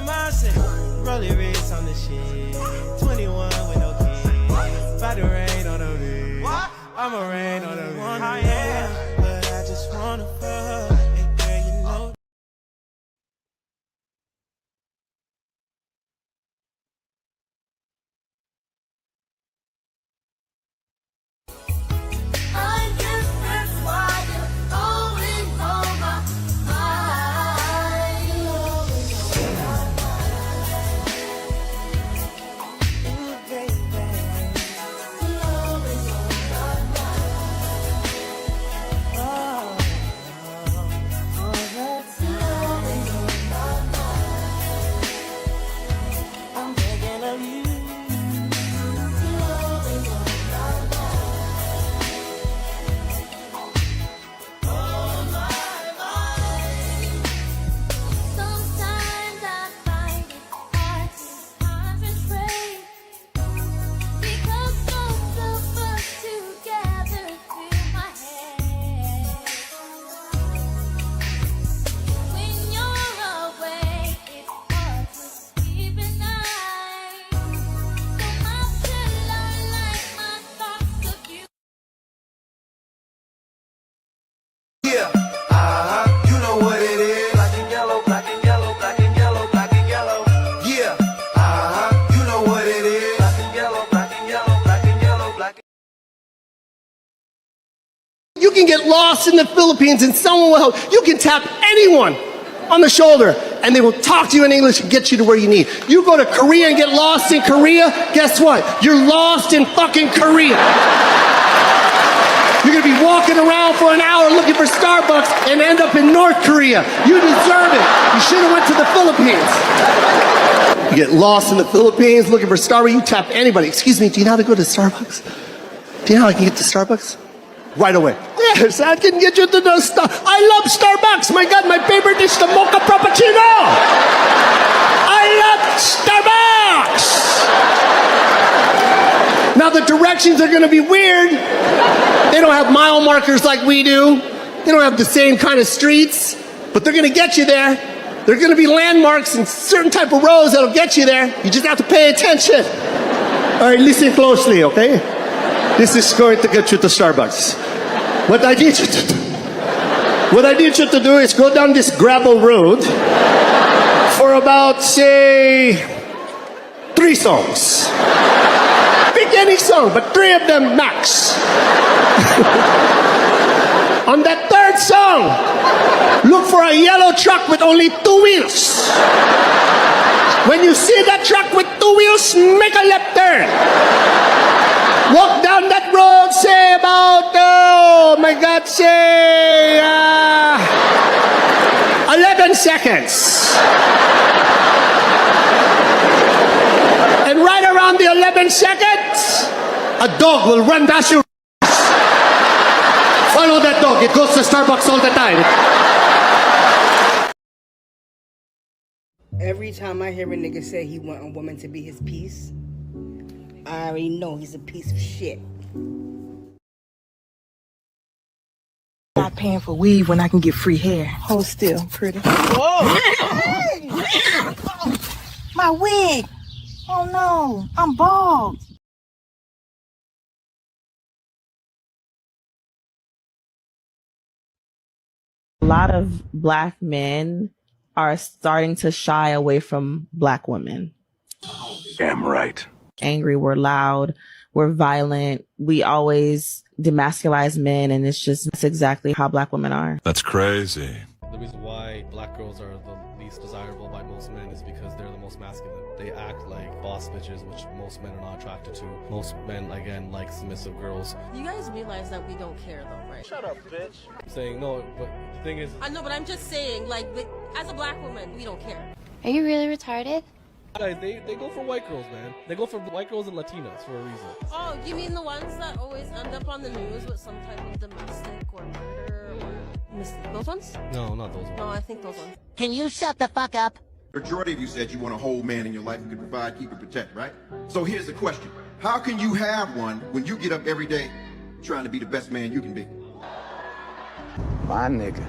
mindset. Rollie wrist on the shit. 21 with no kids. About to rain on the bitch. What? I'ma rain on the bitch. But I just wanna fuck. Hey girl, you know. You can get lost in the Philippines and someone will help. You can tap anyone on the shoulder and they will talk to you in English and get you to where you need. You go to Korea and get lost in Korea, guess what? You're lost in fucking Korea. You're gonna be walking around for an hour looking for Starbucks and end up in North Korea. You deserve it. You should have went to the Philippines. You get lost in the Philippines looking for Starbucks, you tap anybody. Excuse me, do you know how to go to Starbucks? Do you know how I can get to Starbucks? Right away. Yes, I can get you to the I love Starbucks. My God, my favorite is the mocha frappuccino. I love Starbucks. Now the directions are going to be weird. They don't have mile markers like we do. They don't have the same kind of streets, but they're going to get you there. There are going to be landmarks and certain type of roads that'll get you there. You just have to pay attention. All right, listen closely, okay? This is going to get you to Starbucks. What I need you to do is go down this gravel road for about, say, 3 songs. Pick any song, but 3 of them max. On that 3rd song, look for a yellow truck with only 2 wheels. When you see that truck with 2 wheels, make a left turn. Walk down that road, say about, oh my God, say 11 seconds. And right around the 11 seconds, a dog will run past you. Follow that dog, it goes to Starbucks all the time. Every time I hear a nigga say he want a woman to be his piece, I already know he's a piece of shit. Not paying for weave when I can get free hair. Hold still, pretty. Whoa! My wig! Oh no, I'm bald. A lot of black men are starting to shy away from black women. Damn right. Angry, we're loud, we're violent, we always demasculize men, and that's exactly how black women are. That's crazy. The reason why black girls are the least desirable by most men is because they're the most masculine. They act like boss bitches, which most men are not attracted to. Most men, again, like submissive girls. You guys realize that we don't care though, right? Shut up, bitch. I'm saying no, but the thing is... I know, but I'm just saying, like, as a black woman, we don't care. Are you really retarded? They go for white girls, man. They go for white girls and Latinas for a reason. Oh, you mean the ones that always end up on the news with some type of domestic or murder or... Those ones? No, not those ones. No, I think those ones. Can you shut the fuck up? Majority of you said you want a whole man in your life who can provide, keep, and protect, right? So here's the question. How can you have one when you get up every day trying to be the best man you can be? My nigga.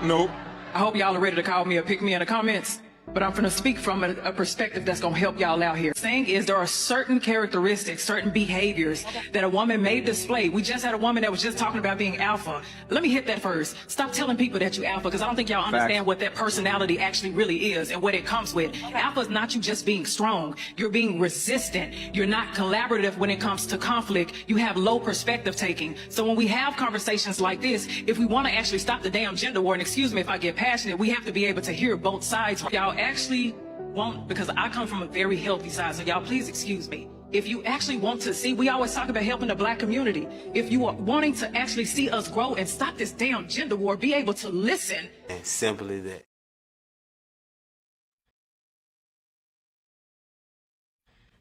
Nope. I hope y'all are ready to call me or pick me in the comments. but I'm going to speak from a perspective that's going to help y'all out here. Saying is there are certain characteristics, certain behaviors that a woman may display. We just had a woman that was just talking about being alpha. Let me hit that first. Stop telling people that you alpha, because I don't think y'all understand what that personality actually really is and what it comes with. Alpha is not you just being strong. You're being resistant. You're not collaborative when it comes to conflict. You have low perspective taking. So when we have conversations like this, if we want to actually stop the damn gender war, and excuse me if I get passionate, we have to be able to hear both sides. Y'all actually won't, because I come from a very healthy side, so y'all please excuse me. If you actually want to see, we always talk about helping the black community. If you are wanting to actually see us grow and stop this damn gender war, be able to listen. And simply that.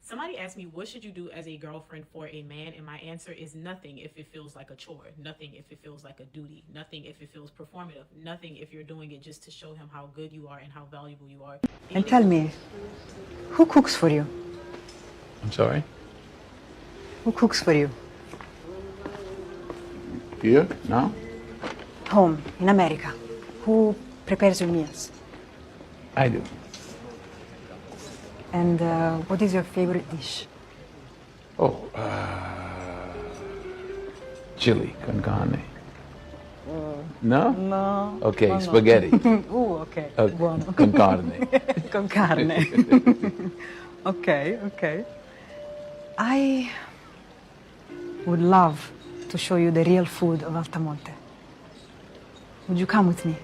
Somebody asked me, what should you do as a girlfriend for a man? And my answer is nothing if it feels like a chore. Nothing if it feels like a duty. Nothing if it feels performative. Nothing if you're doing it just to show him how good you are and how valuable you are. And tell me, who cooks for you? I'm sorry? Who cooks for you? Here? Now? Home, in America. Who prepares your meals? I do. And what is your favorite dish? Oh, chili con carne. No? No. Okay, no, spaghetti. Okay. Buono. Con carne. Con carne. Okay, okay. I would love to show you the real food of Altamonte. Would you come with me?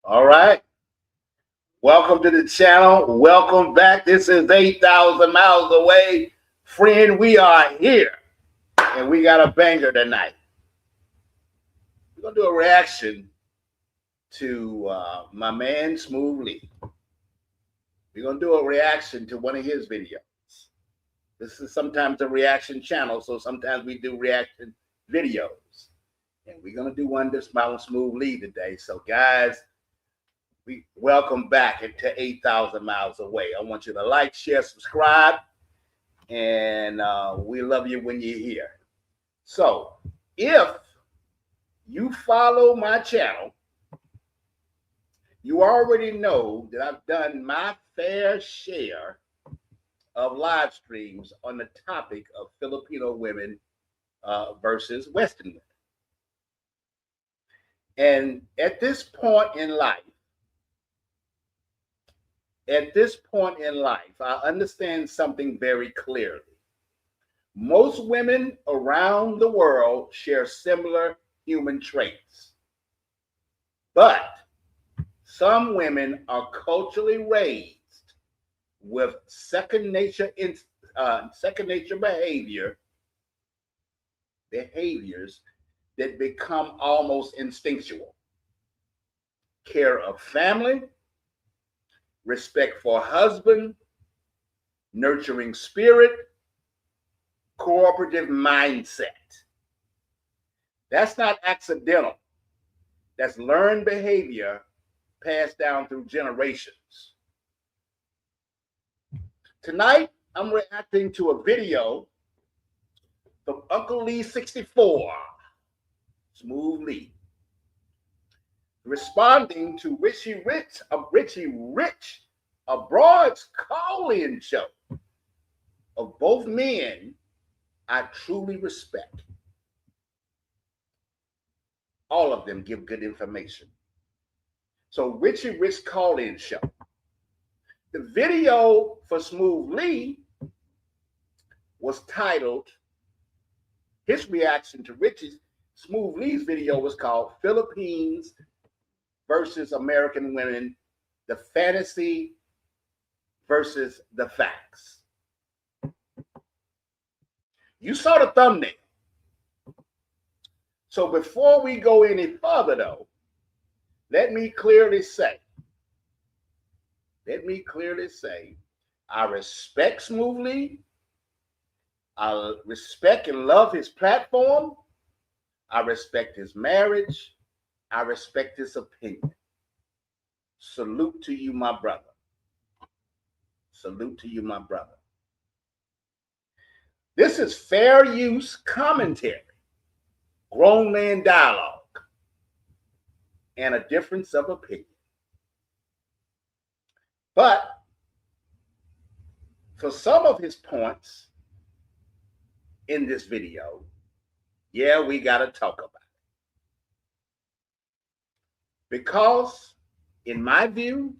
All right. Welcome to the channel. Welcome back. This is 8,000 miles away. Friend, we are here. And we got a banger tonight. We're going to do a reaction to my man, Smooth Lee. We're going to do a reaction to one of his videos. This is sometimes a reaction channel, so sometimes we do reaction videos. And we're going to do one just about Smooth Lee today. So, guys, we welcome back to 8,000 miles away. I want you to like, share, subscribe, and we love you when you're here. So if you follow my channel, you already know that I've done my fair share of live streams on the topic of Filipino women versus Western women. And at this point in life, I understand something very clearly. Most women around the world share similar human traits. But some women are culturally raised with second nature behaviors that become almost instinctual. Care of family, respect for husband, nurturing spirit, cooperative mindset. That's not accidental. That's learned behavior passed down through generations. Tonight, I'm reacting to a video from Uncle Lee 64, Smooth Lee, responding to Richie Rich Abroad's call-in show of both men I truly respect. All of them give good information. So Richie Rich call-in show. The video for Smooth Lee was titled, his reaction to Smooth Lee's video was called Philippines versus American Women, the fantasy versus the facts. You saw the thumbnail. So before we go any further, though, let me clearly say, I respect Smooth Lee. I respect and love his platform. I respect his marriage. I respect his opinion. Salute to you, my brother. Salute to you, my brother. This is fair use commentary, grown man dialogue, and a difference of opinion. But for some of his points in this video, yeah, we got to talk about it. Because, in my view,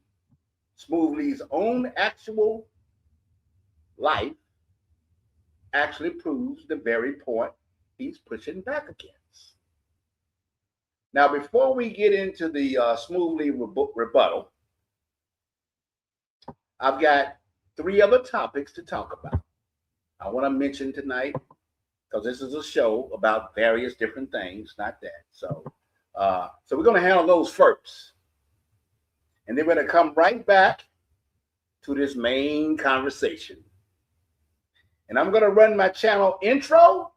Smooth Lee's own actual life actually proves the very point he's pushing back against. Now, before we get into the Smooth Lee rebuttal, I've got 3 other topics to talk about. I want to mention tonight, because this is a show about various different things, not that. So we're going to handle those first. And then we're going to come right back to this main conversation. And I'm going to run my channel intro.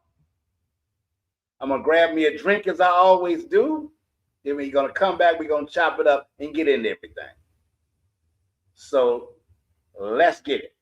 I'm going to grab me a drink as I always do. Then we're going to come back. We're going to chop it up and get into everything. So let's get it.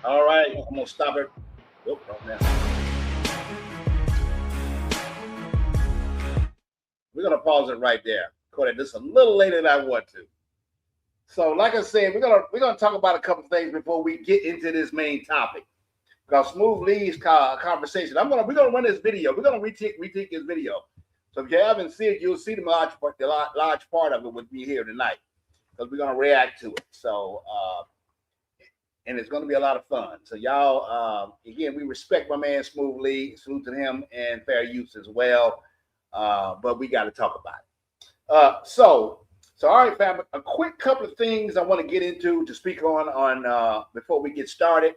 All right, I'm going to stop it. Whoop, right now. We're going to pause it right there. Recorded this a little later than I want to. So, like I said, we're gonna talk about a couple of things before we get into this main topic. Because Smooth Lee's conversation, we're gonna run this video. We're gonna retake this video. So if you haven't seen it, you'll see the large part of it with me here tonight, because we're gonna react to it. So and it's gonna be a lot of fun. So y'all, again, we respect my man Smooth Lee. Salute to him and fair use as well. But we got to talk about it. So all right, fam. A quick couple of things I want to get into to speak on before we get started.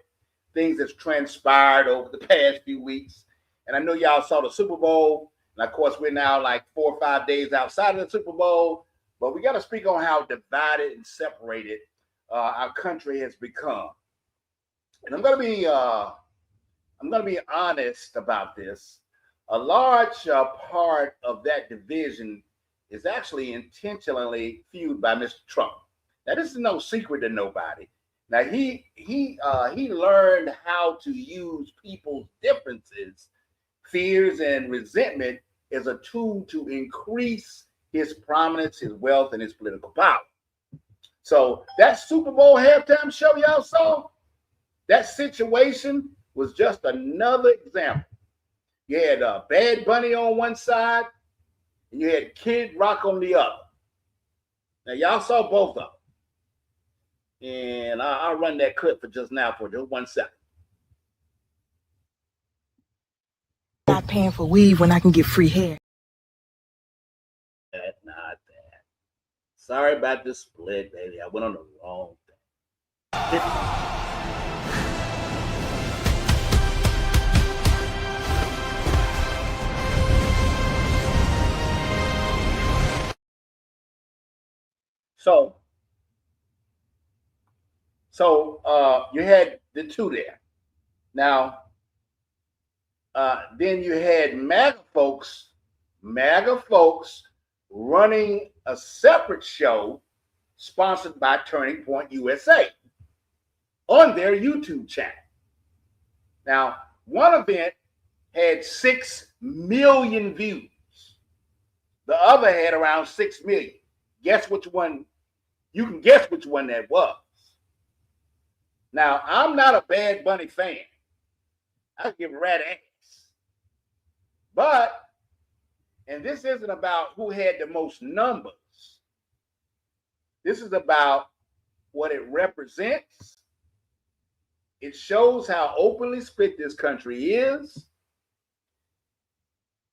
Things that's transpired over the past few weeks, and I know y'all saw the Super Bowl, and of course we're now like 4 or 5 days outside of the Super Bowl. But we got to speak on how divided and separated our country has become. And I'm gonna be honest about this. A large part of that division is actually intentionally fueled by Mr. Trump. Now, this is no secret to nobody. Now, he learned how to use people's differences, fears, and resentment as a tool to increase his prominence, his wealth, and his political power. So that Super Bowl halftime show y'all saw, that situation was just another example. You had Bad Bunny on one side, and you had Kid Rock on the other. Now, y'all saw both of them. And I'll run that clip for just 1 second. Not paying for weave when I can get free hair. That's not that. Sorry about the split, baby. I went on the wrong thing. So you had the two there. Now, then you had MAGA folks running a separate show sponsored by Turning Point USA on their YouTube channel. Now, one event had 6 million views. The other had around 6 million. Guess which one? You can guess which one that was. Now, I'm not a Bad Bunny fan. I give a rat ass. But, and this isn't about who had the most numbers. This is about what it represents. It shows how openly split this country is.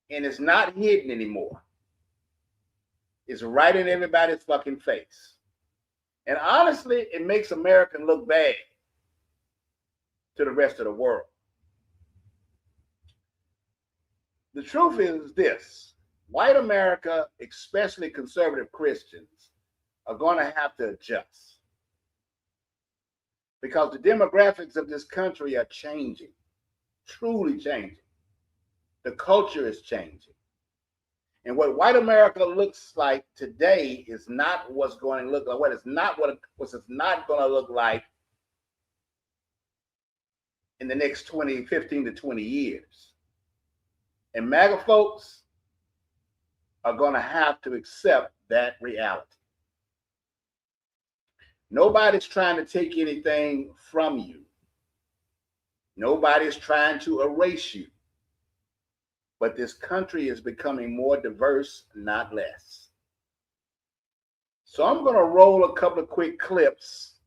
And it's not hidden anymore. It's right in everybody's fucking face. And honestly, it makes America look bad to the rest of the world. The truth is this: white America, especially conservative Christians, are going to have to adjust because the demographics of this country are changing, truly changing. The culture is changing. And what white America looks like today is not what's going to look like, what's not going to look like in the next 15 to 20 years. And MAGA folks are going to have to accept that reality. Nobody's trying to take anything from you. Nobody's trying to erase you. But this country is becoming more diverse, not less. So I'm going to roll a couple of quick clips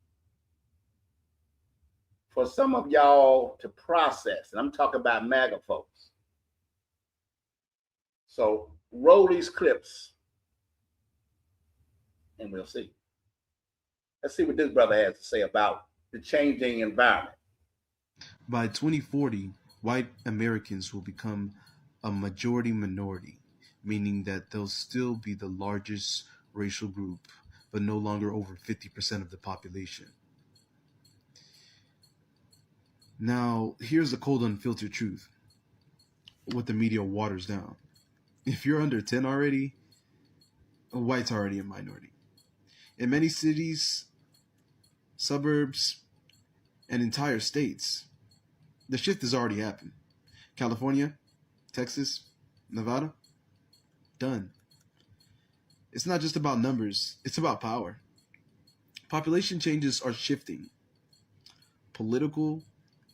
for some of y'all to process. And I'm talking about MAGA folks. So roll these clips and we'll see. Let's see what this brother has to say about the changing environment. By 2040, white Americans will become a majority minority, meaning that they'll still be the largest racial group, but no longer over 50% of the population. Now, here's the cold, unfiltered truth. What the media waters down. If you're under 10 already, a white's already a minority. In many cities, suburbs, and entire states, the shift has already happened. California, Texas, Nevada, done. It's not just about numbers, it's about power. Population changes are shifting. Political,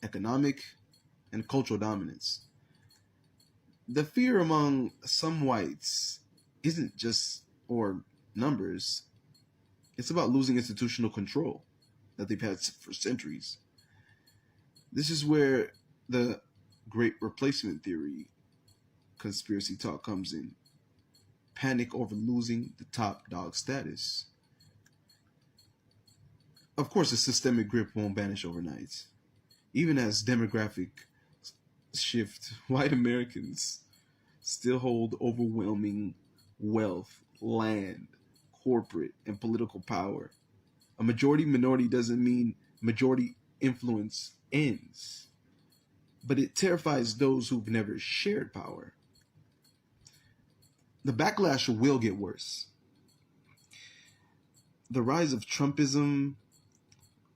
economic, and cultural dominance. The fear among some whites isn't just or numbers. It's about losing institutional control that they've had for centuries. This is where the Great Replacement Theory conspiracy talk comes in. Panic over losing the top dog status. Of course, the systemic grip won't vanish overnight. Even as demographic shift, white Americans still hold overwhelming wealth, land, corporate, and political power. A majority minority doesn't mean majority influence ends, but it terrifies those who've never shared power. the backlash will get worse. The rise of Trumpism,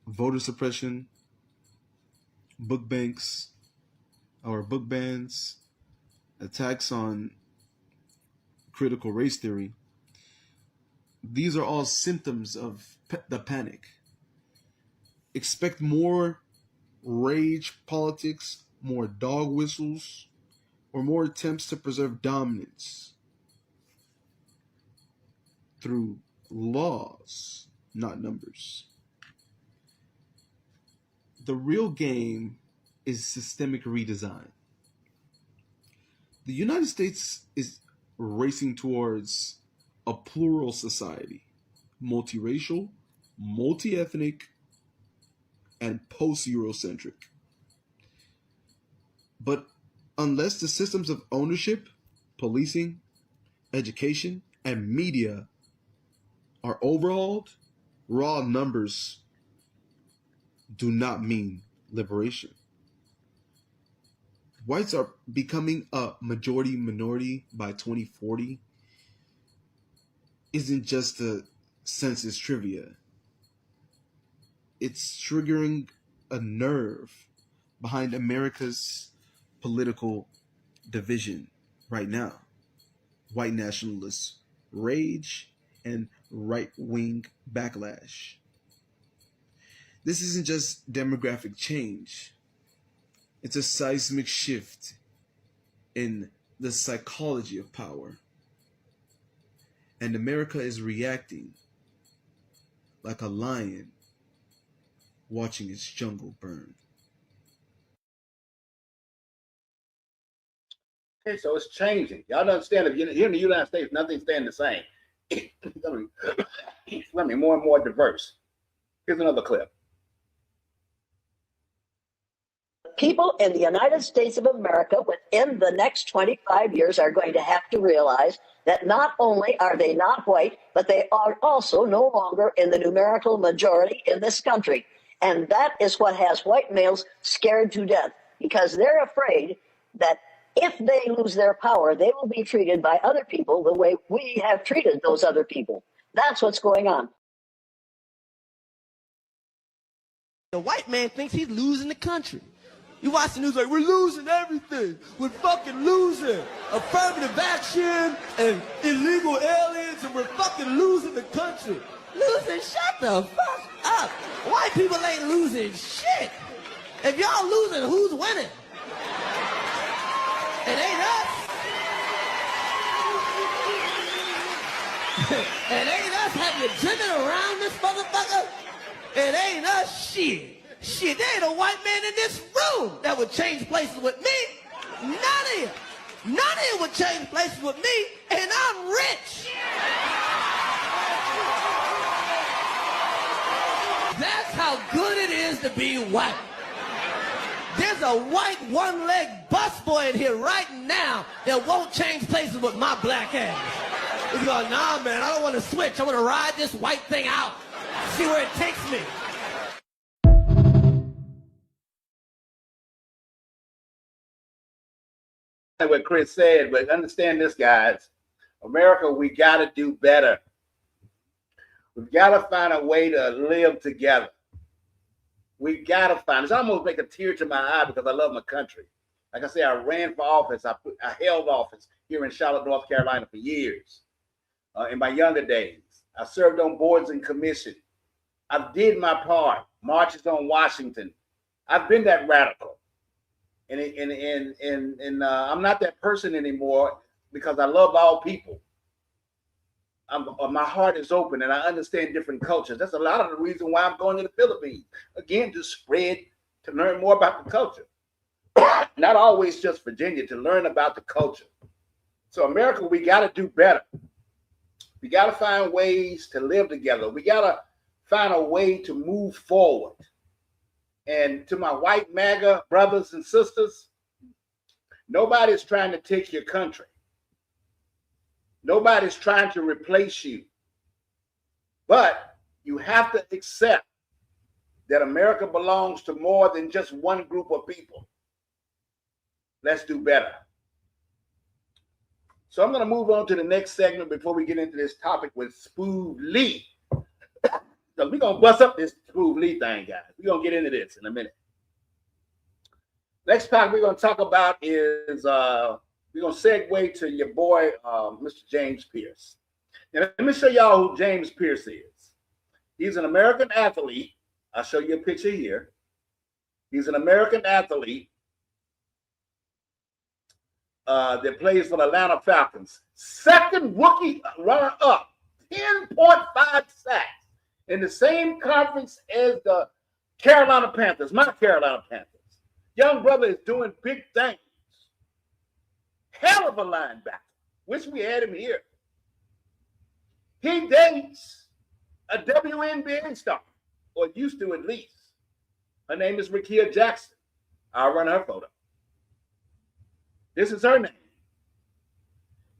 voter suppression, book bans, attacks on critical race theory, these are all symptoms of the panic. Expect more rage politics, more dog whistles, or more attempts to preserve dominance through laws, not numbers. The real game is systemic redesign. The United States is racing towards a plural society, multiracial, multi-ethnic, and post-Eurocentric. But unless the systems of ownership, policing, education, and media are overhauled, raw numbers do not mean liberation. Whites are becoming a majority minority by 2040 isn't just a census trivia. It's triggering a nerve behind America's political division right now. White nationalist rage and right-wing backlash. This isn't just demographic change. It's a seismic shift in the psychology of power. And America is reacting like a lion watching its jungle burn. Okay, so it's changing. Y'all don't understand, if you're here in the United States, nothing's staying the same. It's going to be more and more diverse. Here's another clip. People in the United States of America within the next 25 years are going to have to realize that not only are they not white, but they are also no longer in the numerical majority in this country. And that is what has white males scared to death, because they're afraid that if they lose their power, they will be treated by other people the way we have treated those other people. That's what's going on. The white man thinks he's losing the country. You watch the news like, we're losing everything. We're fucking losing affirmative action and illegal aliens, and we're fucking losing the country. Losing? Shut the fuck up. White people ain't losing shit. If y'all losing, who's winning? It ain't us. It ain't us. Have you driven around this motherfucker? It ain't us. Shit, there ain't a white man in this room that would change places with me. None of you. None of you would change places with me, and I'm rich. That's how good it is to be white. There's a white one-leg busboy in here right now that won't change places with my black ass. He's going, nah, man, I don't want to switch. I want to ride this white thing out, see where it takes me. What Chris said, but understand this, guys. America, we got to do better. We've got to find a way to live together. We got to find. It's almost make a tear to my eye because I love my country. Like I said, I ran for office. I held office here in Charlotte, North Carolina for years. In my younger days, I served on boards and commissions. I did my part. Marches on Washington. I've been that radical. And I'm not that person anymore because I love all people. My heart is open and I understand different cultures. That's a lot of the reason why I'm going to the Philippines. Again, to spread, to learn more about the culture. Not always just Virginia, to learn about the culture. So America, we got to do better. We got to find ways to live together. We got to find a way to move forward. And to my white MAGA brothers and sisters, nobody's trying to take your country. Nobody's trying to replace you. But you have to accept that America belongs to more than just one group of people. Let's do better. So I'm going to move on to the next segment before we get into this topic with Spoov Lee. So we're going to bust up this Spoov Lee thing, guys. We're going to get into this in a minute. Next topic we're going to talk about is we're going to segue to your boy, Mr. James Pierce. Now, let me show y'all who James Pierce is. He's an American athlete. I'll show you a picture here. He's an American athlete that plays for the Atlanta Falcons. Second rookie runner-up, 10.5 sacks in the same conference as the Carolina Panthers, my Carolina Panthers. Young brother is doing big things. Hell of a linebacker. Wish we had him here. He dates a WNBA star, or used to at least. Her name is Rickea Jackson. I'll run her photo. This is her name.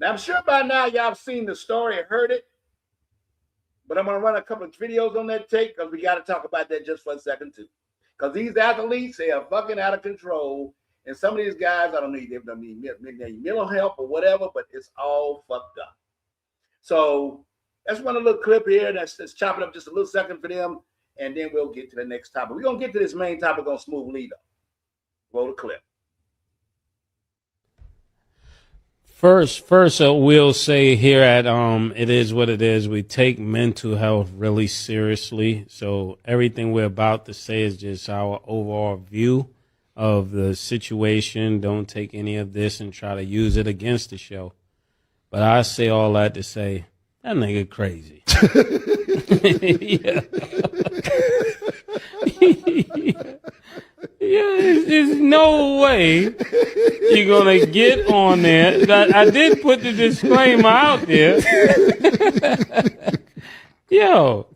Now, I'm sure by now y'all have seen the story and heard it, but I'm going to run a couple of videos on that tape because we got to talk about that just for a second, too. Because these athletes, they are fucking out of control. And some of these guys, I don't need mental help or whatever, but it's all fucked up. So let's run a little clip here. Let's chop it up just a little second for them, and then we'll get to the next topic. We're going to get to this main topic on Spoov Lee, though. Roll the clip. First, we'll say here at It Is What It Is, we take mental health really seriously. So everything we're about to say is just our overall view of the situation. Don't take any of this and try to use it against the show. But I say all that to say, that nigga crazy. Yeah, there's no way you're going to get on there. I did put the disclaimer out there. Yo,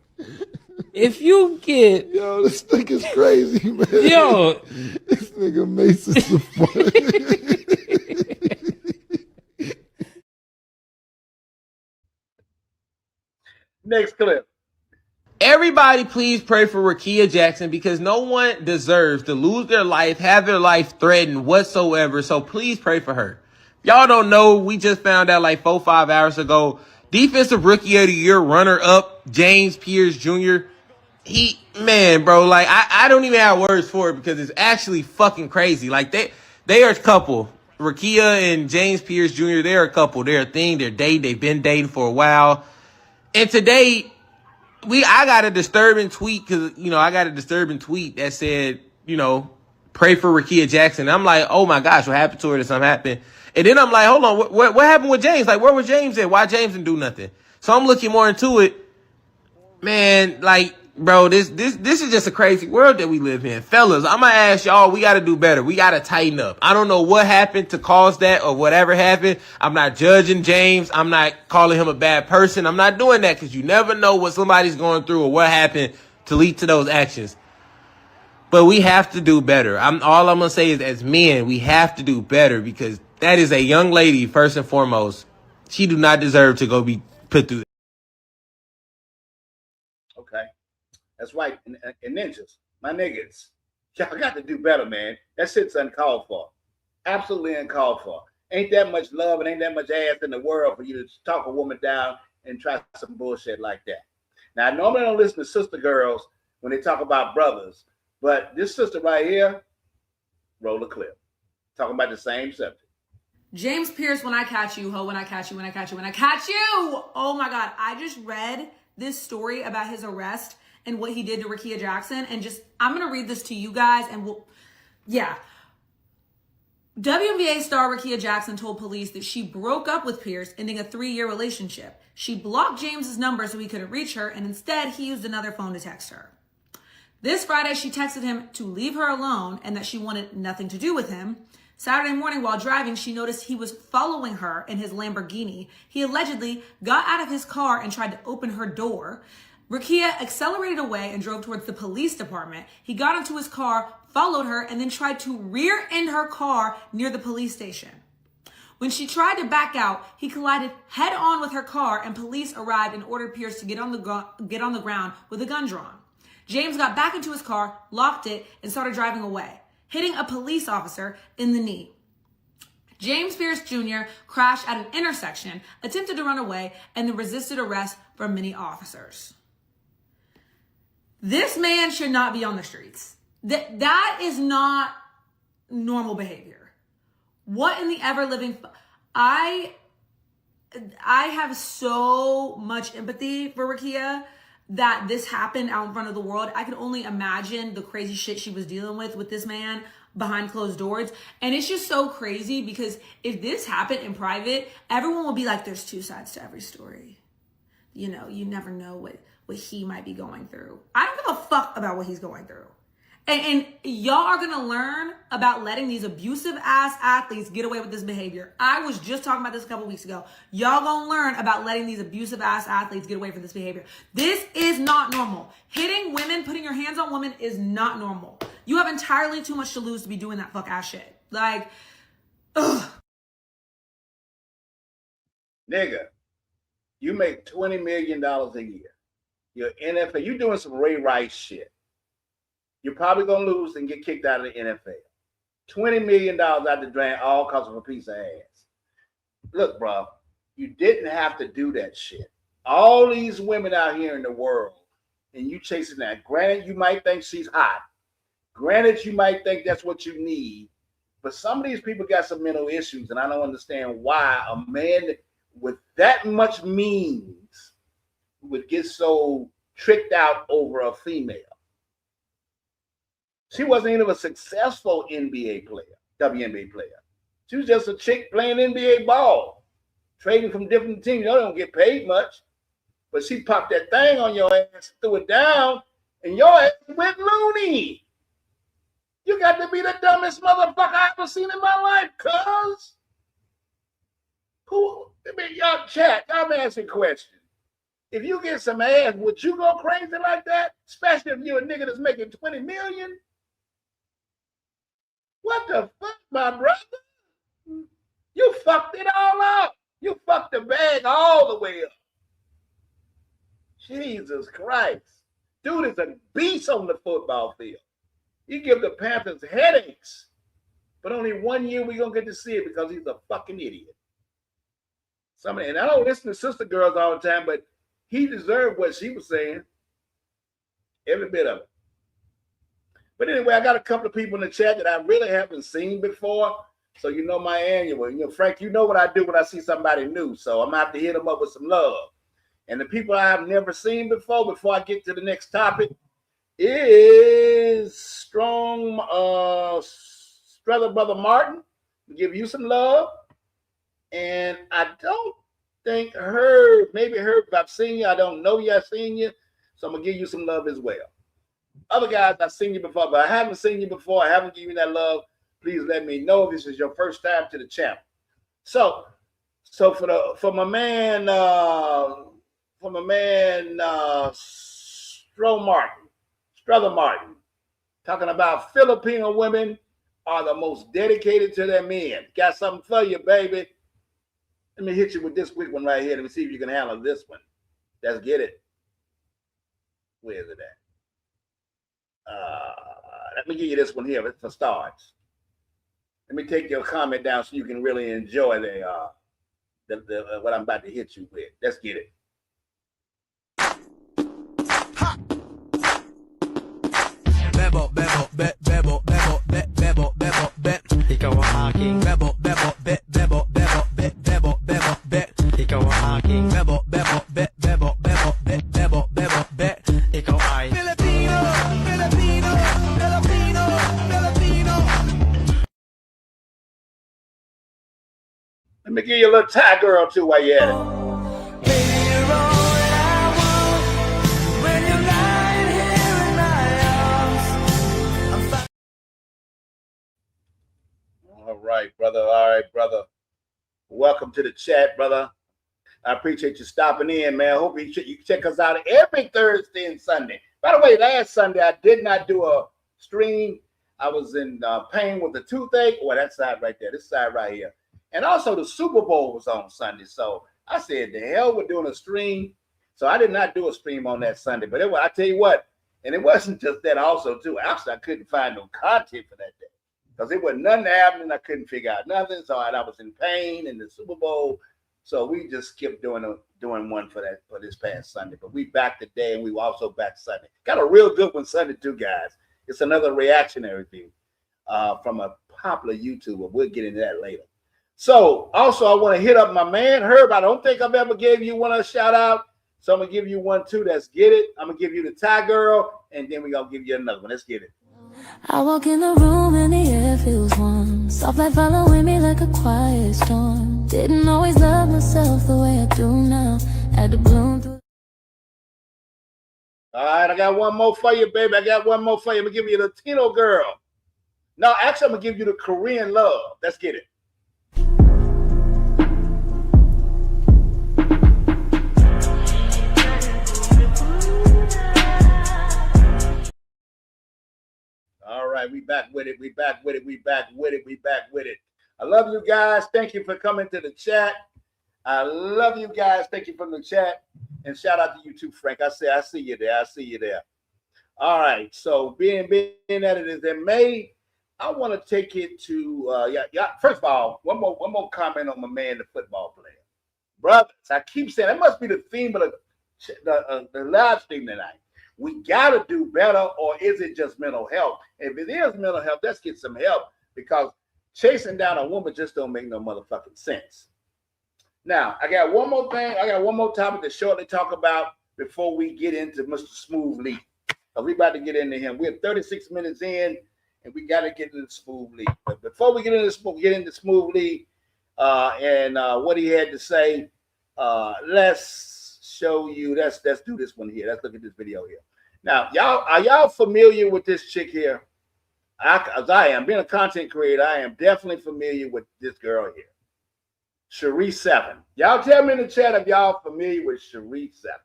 if you get... Yo, this nigga's crazy, man. Yo. This nigga Mason's the fun. Next clip. Everybody please pray for Rickea Jackson because no one deserves to lose their life, have their life threatened whatsoever. So please pray for her. Y'all don't know, we just found out like 4-5 hours ago, Defensive Rookie of the Year runner-up James Pierce Jr. Man, like I don't even have words for it because it's actually fucking crazy. Like they are a couple. Rickea and James Pierce Jr., they're a couple. They're a thing. They're dating. They've been dating for a while. And today, I got a disturbing tweet that said, pray for Rickea Jackson. And I'm like, oh my gosh, what happened to her? Did something happen? And then I'm like, hold on, what happened with James? Like, where was James at? Why James didn't do nothing? So I'm looking more into it. Man, like, bro, this is just a crazy world that we live in. Fellas, I'm gonna ask y'all, we gotta do better. We gotta tighten up. I don't know what happened to cause that or whatever happened. I'm not judging James. I'm not calling him a bad person. I'm not doing that because you never know what somebody's going through or what happened to lead to those actions. But we have to do better. All I'm gonna say is, as men, we have to do better because that is a young lady, first and foremost. She do not deserve to go be put through that. Okay. That's right. And ninjas, my niggas, y'all got to do better, man. That shit's uncalled for. Absolutely uncalled for. Ain't that much love and ain't that much ass in the world for you to talk a woman down and try some bullshit like that. Now, I normally don't listen to sister girls when they talk about brothers, but this sister right here, roll a clip. Talking about the same subject. James Pierce, when I catch you, ho, when I catch you, when I catch you, when I catch you. Oh my God. I just read this story about his arrest and what he did to Rickea Jackson. And I'm going to read this to you guys and WNBA star Rickea Jackson told police that she broke up with Pierce, ending a 3-year relationship. She blocked James's number so he couldn't reach her, and instead he used another phone to text her. This Friday, she texted him to leave her alone and that she wanted nothing to do with him. Saturday morning while driving, she noticed he was following her in his Lamborghini. He allegedly got out of his car and tried to open her door. Rickea accelerated away and drove towards the police department. He got into his car, followed her, and then tried to rear-end her car near the police station. When she tried to back out, he collided head-on with her car, and police arrived and ordered Pierce to get on the ground with a gun drawn. James got back into his car, locked it, and started driving away, hitting a police officer in the knee. James Pierce Jr. crashed at an intersection, attempted to run away, and then resisted arrest from many officers. This man should not be on the streets. That is not normal behavior. What in the ever living... I have so much empathy for Rakia that this happened out in front of the world. I can only imagine the crazy shit she was dealing with this man behind closed doors. And it's just so crazy because if this happened in private, everyone will be like, there's two sides to every story. You know, you never know what he might be going through. I don't give a fuck about what he's going through. And y'all are gonna learn about letting these abusive ass athletes get away with this behavior. I was just talking about this a couple weeks ago. Y'all gonna learn about letting these abusive ass athletes get away from this behavior. This is not normal. Hitting women, putting your hands on women is not normal. You have entirely too much to lose to be doing that fuck ass shit. Like, ugh. Nigga, you make $20 million a year. You're NFL, you doing some Ray Rice shit. You're probably going to lose and get kicked out of the NFL. $20 million out the drain, all because of a piece of ass. Look, bro, you didn't have to do that shit. All these women out here in the world, and you chasing that. Granted, you might think she's hot. Granted, you might think that's what you need. But some of these people got some mental issues, and I don't understand why a man with that much means would get so tricked out over a female. She wasn't even a successful NBA player, WNBA player. She was just a chick playing NBA ball, trading from different teams. You know, they don't get paid much. But she popped that thing on your ass, threw it down, and your ass went loony. You got to be the dumbest motherfucker I ever seen in my life, cuz. Who, I mean, y'all chat, y'all ask a question. If you get some ass, would you go crazy like that? Especially if you're a nigga that's making $20 million? What the fuck, my brother? You fucked it all up. You fucked the bag all the way up. Jesus Christ. Dude is a beast on the football field. He give the Panthers headaches. But only 1 year we're going to get to see it because he's a fucking idiot. And I don't listen to sister girls all the time, but he deserved what she was saying. Every bit of it. But anyway, I got a couple of people in the chat that I really haven't seen before. So you know my annual. You know, Frank, you know what I do when I see somebody new. So I'm going to have to hit them up with some love. And the people I've never seen before I get to the next topic, is Strong Strother Brother Martin. We'll give you some love. And I don't think Herb, maybe Herb, if I've seen you, I don't know you, I've seen you. So I'm going to give you some love as well. Other guys, I've seen you before, but I haven't seen you before. I haven't given you that love. Please let me know if this is your first time to the channel. So for my man, Strother Martin, talking about Filipino women are the most dedicated to their men. Got something for you, baby. Let me hit you with this quick one right here. Let me see if you can handle this one. Let's get it. Where is it at? Let me give you this one here for starts. Let me take your comment down so you can really enjoy what I'm about to hit you with. Let's get it. Bebo, bebo, bebo, bebo, bebo, bebo, bet. Ikaw ang aking bebo, bebo, bebo, bebo, bebo, bebo, bet. Ikaw ang aking bebo, bebo, bebo, bebo, bebo, bebo, bet. Ikaw ay Filipino, Filipino, Filipino, Filipino. Let me give you a little Thai girl too while you're at it. All right, brother. All right, brother. Welcome to the chat, brother. I appreciate you stopping in, man. I hope you check us out every Thursday and Sunday. By the way, last Sunday, I did not do a stream. I was in pain with the toothache. Well, that side right there. This side right here. And also the Super Bowl was on Sunday. So I said, the hell, we're doing a stream. So I did not do a stream on that Sunday. But I tell you what, and it wasn't just that also, too. Actually, I couldn't find no content for that day. because it wasn't nothing happening. I couldn't figure out nothing, so I was in pain in the Super Bowl. So we just kept doing one for this past Sunday. But we back today, and we were also back Sunday. Got a real good one Sunday too, guys. It's another reactionary view from a popular YouTuber. We'll get into that later. So also I want to hit up my man Herb. I don't think I've ever gave you one a shout out. So I'm gonna give you one too. Let's get it. I'm gonna give you the Thai girl, and then we're gonna give you another one. Let's get it. I walk in the room and the air feels warm. Soft light following me like a quiet storm. Didn't always love myself the way I do now. Had to bloom through. All right, I got one more for you, baby. I got one more for you. I'm gonna give you the Latino girl. No, actually, I'm gonna give you the Korean love. Let's get it. All right, we back with it. We back with it. We back with it. We back with it. I love you guys. Thank you for coming to the chat. I love you guys. Thank you from the chat. And shout out to you too, Frank. I see you there. I see you there. All right. So being that it is in May, I want to take it to First of all, one more comment on my man, the football player. Brothers, I keep saying that must be the theme of the live stream tonight. We got to do better, or is it just mental health? If it is mental health, let's get some help, because chasing down a woman just don't make no motherfucking sense. Now, I got one more thing. I got one more topic to shortly talk about before we get into Mr. Smooth Lee. We about to get into him. We're 36 minutes in, and we got to get into Smooth Lee. But before we get into Smooth Lee and what he had to say, let's show you. Let's do this one here. Let's look at this video here. Now, are y'all familiar with this chick here? As I am, being a content creator, I am definitely familiar with this girl here, Cherie 7. Y'all tell me in the chat if y'all familiar with Cherie 7.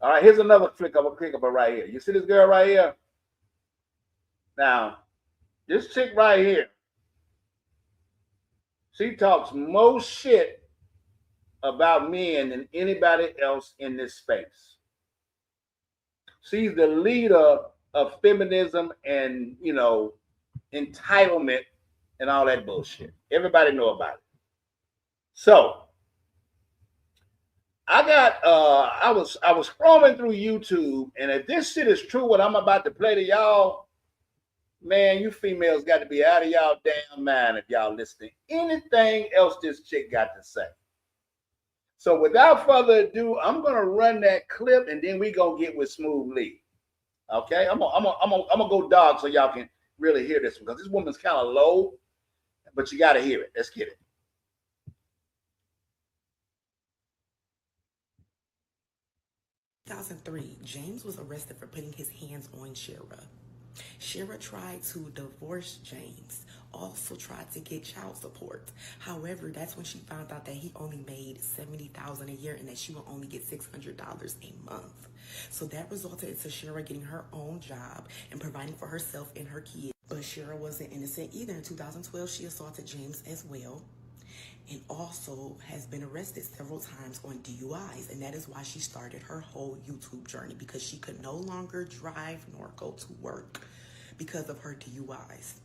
All right, here's another click of her right here. You see this girl right here? Now, this chick right here, she talks more shit about men than anybody else in this space. She's the leader of feminism and, entitlement and all that bullshit. Everybody know about it. So I was scrolling through YouTube, and if this shit is true, what I'm about to play to y'all, man, you females got to be out of y'all damn mind if y'all listening anything else this chick got to say. So without further ado, I'm gonna run that clip, and then we gonna get with Smooth Lee. Okay, I'm gonna go dog so y'all can really hear this one, because this woman's kind of low, but you got to hear it. Let's get it. 2003, James was arrested for putting his hands on Shira. Shira tried to divorce James, also tried to get child support. However, that's when she found out that he only made $70,000 a year and that she will only get $600 a month. So that resulted into Shira getting her own job and providing for herself and her kids. But Shira wasn't innocent either. In 2012, she assaulted James as well, and also has been arrested several times on DUIs. And that is why she started her whole YouTube journey, because she could no longer drive nor go to work because of her DUIs.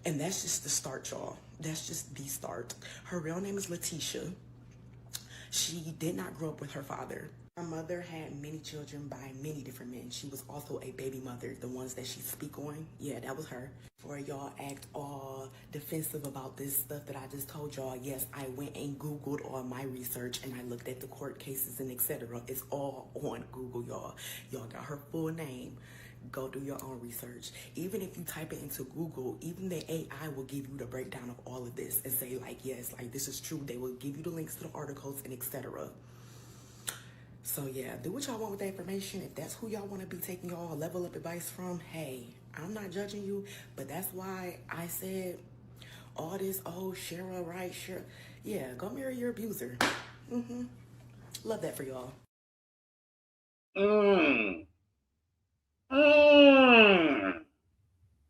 And that's just the start, y'all. That's just the start. Her real name is Letitia. She did not grow up with her father. Her mother had many children by many different men. She was also a baby mother. The ones that she speak on, yeah, that was her. Before y'all act all defensive about this stuff that I just told y'all, yes, I went and Googled all my research and I looked at the court cases and etc. It's all on Google, y'all. Y'all got her full name. Go do your own research. Even if you type it into Google, even the AI will give you the breakdown of all of this and say, like, yes, like this is true. They will give you the links to the articles and etc. So yeah, do what y'all want with the information. If that's who y'all want to be taking y'all level up advice from, hey, I'm not judging you, but that's why I said all this, oh, Shira, right, sure. Yeah, go marry your abuser. Love that for y'all.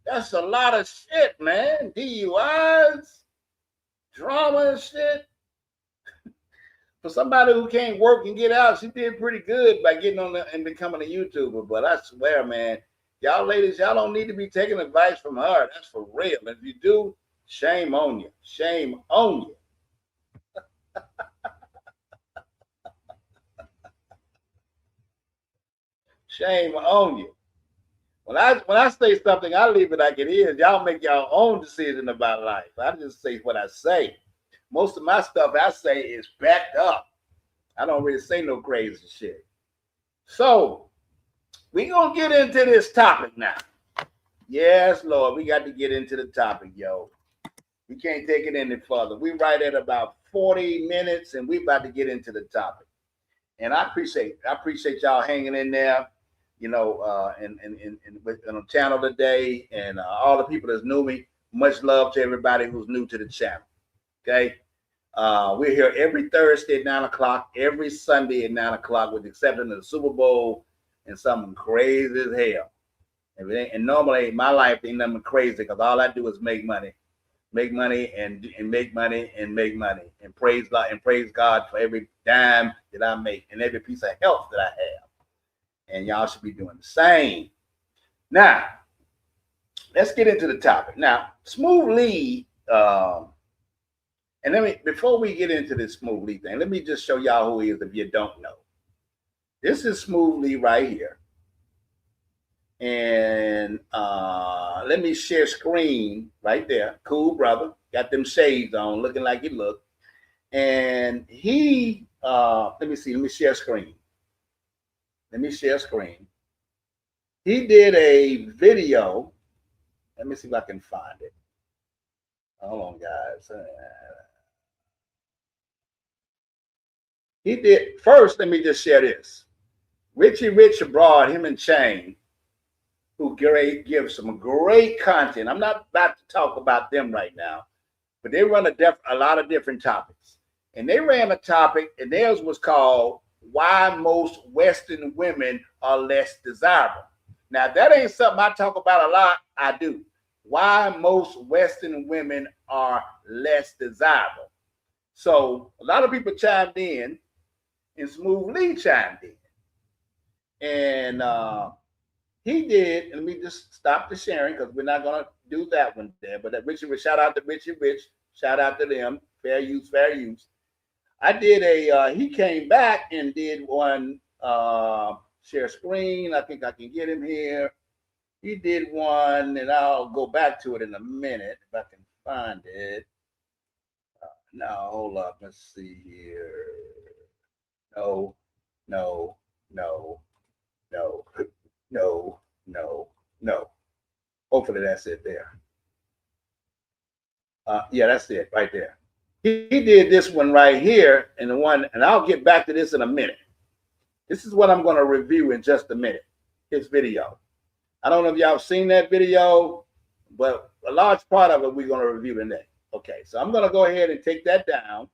That's a lot of shit, man. DUIs, drama and shit. For somebody who can't work and get out, she did pretty good by getting on and becoming a YouTuber. But I swear, man, Y'all ladies, y'all don't need to be taking advice from her. That's for real. And if you do, shame on you. Shame on you. Shame on you. When I say something, I leave it like it is. Y'all make your own decision about life. I just say what I say. Most of my stuff I say is backed up. I don't really say no crazy shit. So we're gonna get into this topic now. Yes, Lord, we got to get into the topic, yo. We can't take it any further. We right at about 40 minutes, and we about to get into the topic. And I appreciate y'all hanging in there, you know, and on the channel today, and all the people that's new me. Much love to everybody who's new to the channel. Okay, we're here every Thursday at 9 o'clock, every Sunday at 9 o'clock, with the exception of the Super Bowl and something crazy as hell. And normally my life ain't nothing crazy because all I do is make money and make money and make money and praise God for every dime that I make and every piece of health that I have. And y'all should be doing the same. Now, let's get into the topic. Now, Smooth Lee, and before we get into this Smooth Lee thing, let me just show y'all who he is if you don't know. This is Smooth Lee right here. And let me share screen right there. Cool brother. Got them shades on, looking like he looked. And he, let me see. Let me share screen. Let me share screen. He did a video. Let me see if I can find it. Hold on, guys. He did, first, let me just share this. Richie Rich Abroad, him and Chain, who give some great content. I'm not about to talk about them right now, but they run a lot of different topics. And they ran a topic, and theirs was called Why Most Western Women Are Less Desirable. Now, that ain't something I talk about a lot. I do. Why most Western women are less desirable. So a lot of people chimed in, and Smooth Lee chimed in. And he did, and let me just stop the sharing because we're not going to do that one there. But that Richie Rich, shout out to Richie Rich, shout out to them. Fair use, fair use. I did he came back and did one, share screen. I think I can get him here. He did one, and I'll go back to it in a minute if I can find it. Now, hold up. Let's see here. No. Hopefully that's it there. Yeah, that's it right there. He did this one right here, and I'll get back to this in a minute. This is what I'm going to review in just a minute. His video. I don't know if y'all have seen that video, but a large part of it we're going to review today. Okay, so I'm going to go ahead and take that down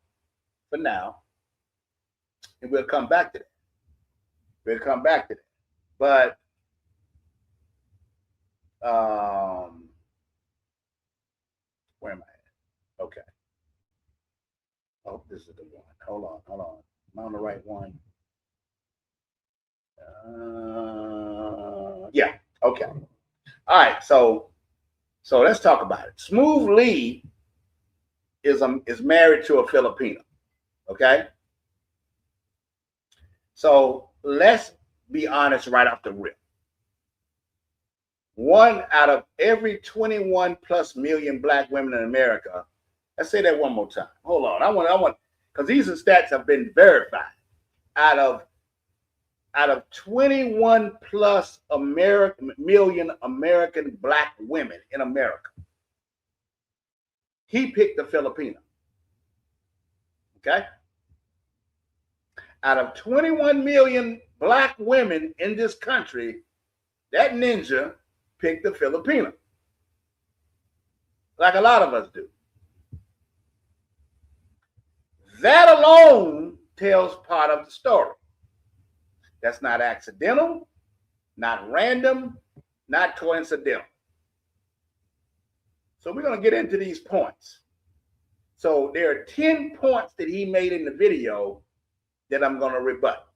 for now, and we'll come back to that. But where am I at? Okay. Oh, this is the one. Hold on. Am I on the right one? Yeah. Okay. All right. So let's talk about it. Smooth Lee is married to a Filipino. Okay. So let's be honest right off the rip. 1 out of every 21 plus million black women in America. Let's say that one more time. Hold on. I want, because these stats have been verified. Out of 21 plus million American black women in America, he picked the Filipino. Okay? Out of 21 million black women in this country, that ninja picked the Filipino. Like a lot of us do. That alone tells part of the story. That's not accidental, not random, not coincidental. So we're going to get into these points. So there are 10 points that he made in the video that I'm going to rebut.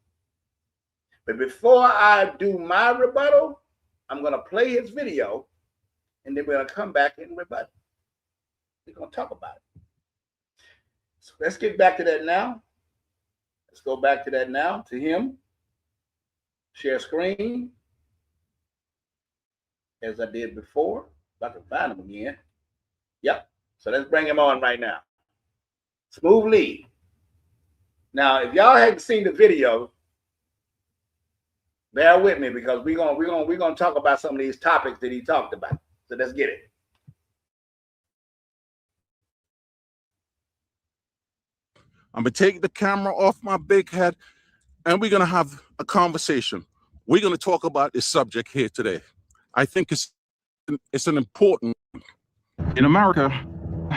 But before I do my rebuttal, I'm going to play his video, and then we're going to come back and rebut. We're going to talk about it. So let's get back to that now. Let's go back to that now, to him. Share screen, as I did before. If I can find him again. Yep. So let's bring him on right now. Smooth lead. Now, if y'all haven't seen the video, bear with me because we're gonna talk about some of these topics that he talked about. So let's get it. I'm going to take the camera off my big head and we're going to have a conversation. We're going to talk about this subject here today. I think it's an important. In America,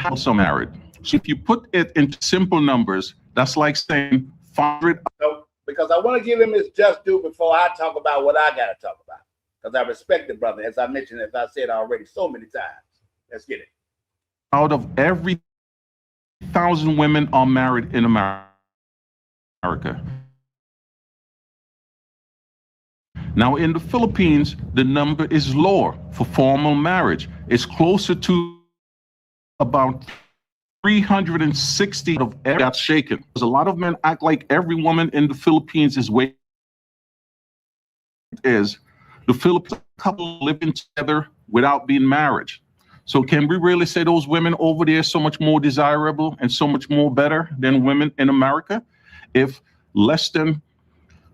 also married. So if you put it into simple numbers, that's like saying 500. No, because I want to give him his just due before I talk about what I got to talk about. Because I respect the brother, as I mentioned, as I said already so many times. Let's get it. Out of every 1,000 women are married in America. Now, in the Philippines, the number is lower for formal marriage. It's closer to about 360 of every got shaken. Because a lot of men act like every woman in the Philippines is way is. The Philippine couple living together without being married. So can we really say those women over there are so much more desirable and so much more better than women in America? If less than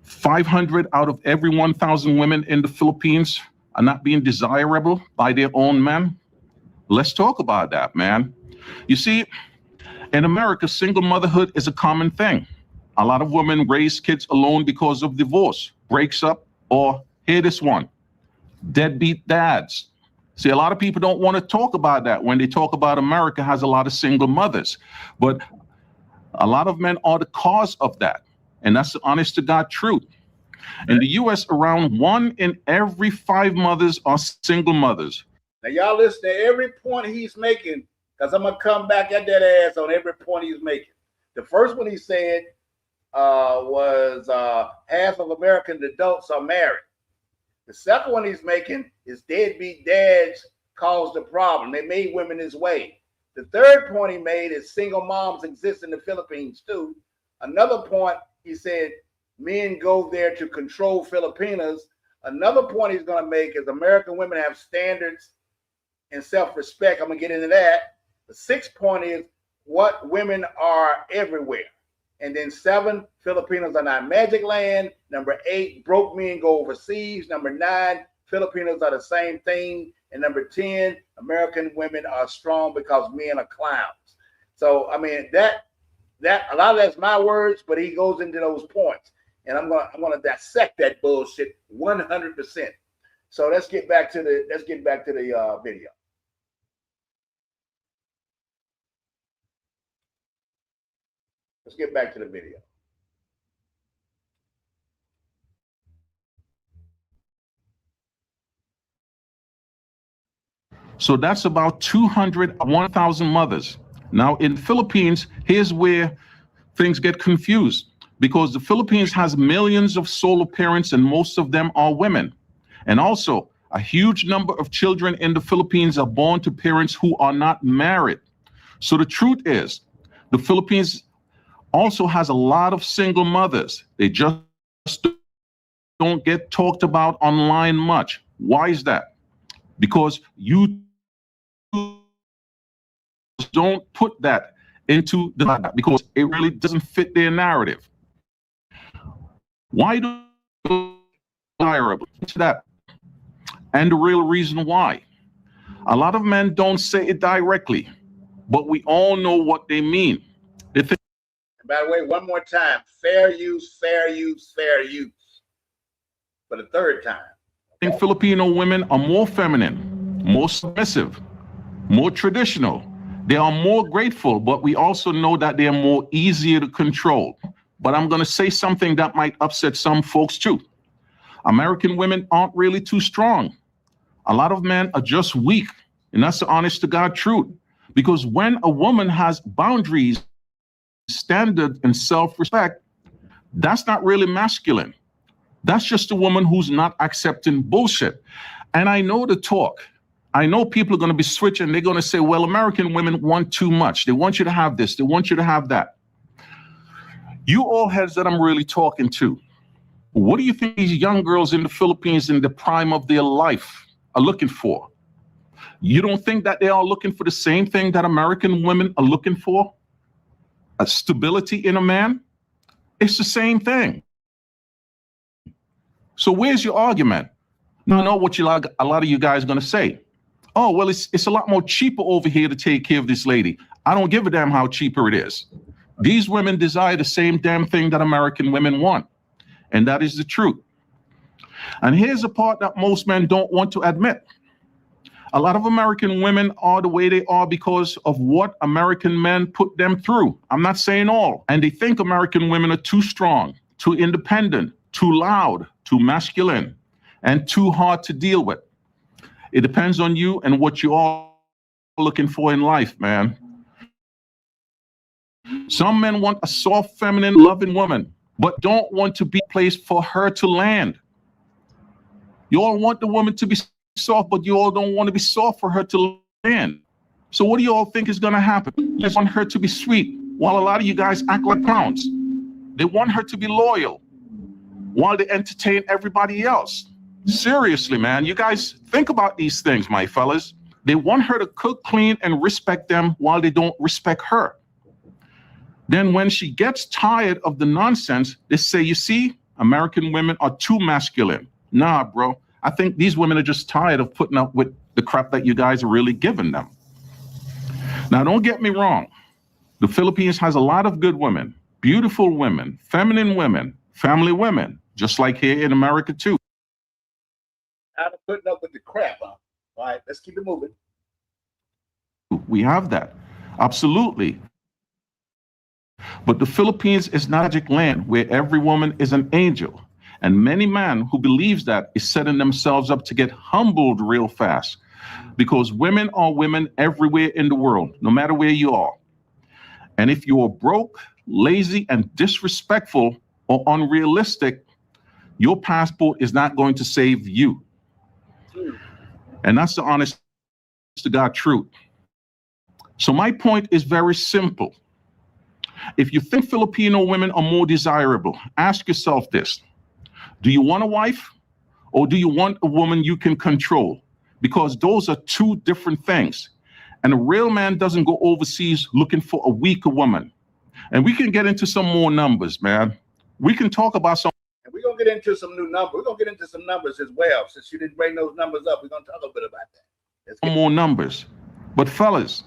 500 out of every 1,000 women in the Philippines are not being desirable by their own men? Let's talk about that, man. You see, in America, single motherhood is a common thing. A lot of women raise kids alone because of divorce, breaks up, or hear this one, deadbeat dads. See, a lot of people don't want to talk about that when they talk about America has a lot of single mothers, but a lot of men are the cause of that. And that's the honest to God truth. In the US, around 1 in every 5 mothers are single mothers. Now, y'all listen to every point he's making, because I'm going to come back at that ass on every point he's making. The first one he said was half of American adults are married. The second one he's making is deadbeat dads caused the problem. They made women this way. The third point he made is single moms exist in the Philippines too. Another point, he said men go there to control Filipinas. Another point he's going to make is American women have standards and self-respect. I'm going to get into that. The sixth point is what women are everywhere. And then 7, Filipinos are not magic land. Number 8, broke men go overseas. Number 9, Filipinos are the same thing. And number 10, American women are strong because men are clowns. So, I mean, that a lot of that's my words, but he goes into those points. And I'm gonna dissect that bullshit 100%. So let's get back to the video. Let's get back to the video. So that's about 1,000 mothers. Now in the Philippines, here's where things get confused, because the Philippines has millions of solo parents and most of them are women. And also a huge number of children in the Philippines are born to parents who are not married. So the truth is, the Philippines also has a lot of single mothers. They just don't get talked about online much. Why is that? Because you don't put that into the, because it really doesn't fit their narrative. Why do that? And the real reason why. A lot of men don't say it directly, but we all know what they mean. They think, by the way, one more time, fair use, fair use, fair use. For the third time. I think Filipino women are more feminine, more submissive, more traditional. They are more grateful, but we also know that they are more easier to control. But I'm going to say something that might upset some folks too. American women aren't really too strong. A lot of men are just weak, and that's the honest to God truth. Because when a woman has boundaries, standard, and self-respect, that's not really masculine. That's just a woman who's not accepting bullshit. And I know the talk. I know people are going to be switching. They're going to say, well, American women want too much. They want you to have this. They want you to have that. You all heads that I'm really talking to, what do you think these young girls in the Philippines in the prime of their life are looking for? You don't think that they are looking for the same thing that American women are looking for? A stability in a man? It's the same thing. So where's your argument? No, no, what a lot of you guys are going to say. Oh, well, it's a lot more cheaper over here to take care of this lady. I don't give a damn how cheaper it is. These women desire the same damn thing that American women want. And that is the truth. And here's the part that most men don't want to admit. A lot of American women are the way they are because of what American men put them through. I'm not saying all. And they think American women are too strong, too independent, too loud, too masculine, and too hard to deal with. It depends on you and what you are looking for in life, man. Some men want a soft, feminine, loving woman, but don't want to be a place for her to land. You all want the woman to be soft, but you all don't want to be soft for her to land. So what do you all think is going to happen? You just want her to be sweet, while a lot of you guys act like clowns. They want her to be loyal, while they entertain everybody else. Seriously, man, you guys think about these things, my fellas. They want her to cook, clean, and respect them while they don't respect her. Then when she gets tired of the nonsense, they say, you see, American women are too masculine. Nah, bro. I think these women are just tired of putting up with the crap that you guys are really giving them. Now, don't get me wrong. The Philippines has a lot of good women, beautiful women, feminine women, family women, just like here in America, too. Out of putting up with the crap, huh? All right, let's keep it moving. We have that. Absolutely. But the Philippines is not a magic land where every woman is an angel. And many men who believes that is setting themselves up to get humbled real fast. Because women are women everywhere in the world, no matter where you are. And if you are broke, lazy, and disrespectful or unrealistic, your passport is not going to save you. And that's the honest to God truth. So my point is very simple. If you think Filipino women are more desirable, ask yourself this. Do you want a wife or do you want a woman you can control? Because those are two different things. And a real man doesn't go overseas looking for a weaker woman. And we can get into some more numbers, man. We can talk about some. And we're going to get into some new numbers. We're going to get into some numbers as well. Since you didn't bring those numbers up, we're going to talk a little bit about that. More numbers. But fellas,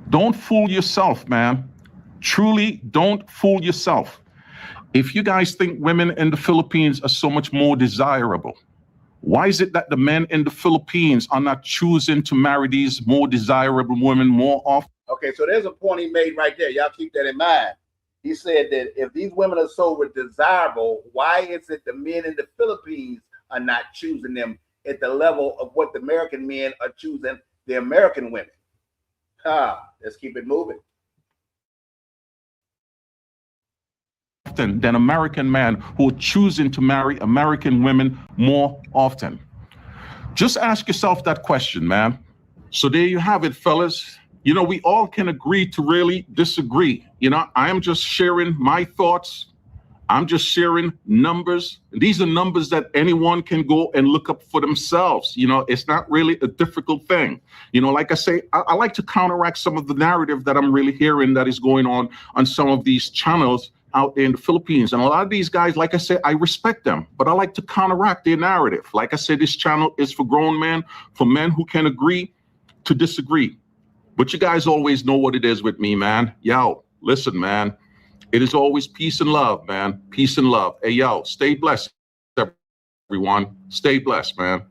don't fool yourself, man. Truly, don't fool yourself. If you guys think women in the Philippines are so much more desirable, why is it that the men in the Philippines are not choosing to marry these more desirable women more often? Okay, so there's a point he made right there. Y'all keep that in mind. He said that if these women are so desirable, why is it the men in the Philippines are not choosing them at the level of what the American men are choosing the American women? Let's keep it moving. Than American men who are choosing to marry American women more often. Just ask yourself that question, man. So there you have it, fellas. You know, we all can agree to really disagree. You know, I am just sharing my thoughts. I'm just sharing numbers. These are numbers that anyone can go and look up for themselves. You know, it's not really a difficult thing. You know, like I say, I like to counteract some of the narrative that I'm really hearing that is going on some of these channels out there in the Philippines. And a lot of these guys, like I said, I respect them, but I like to counteract their narrative. Like I said, this channel is for grown men, for men who can agree to disagree. But you guys always know what it is with me, man. Yo, listen, man. It is always peace and love, man. Peace and love. Hey, yo, stay blessed, everyone. Stay blessed, man.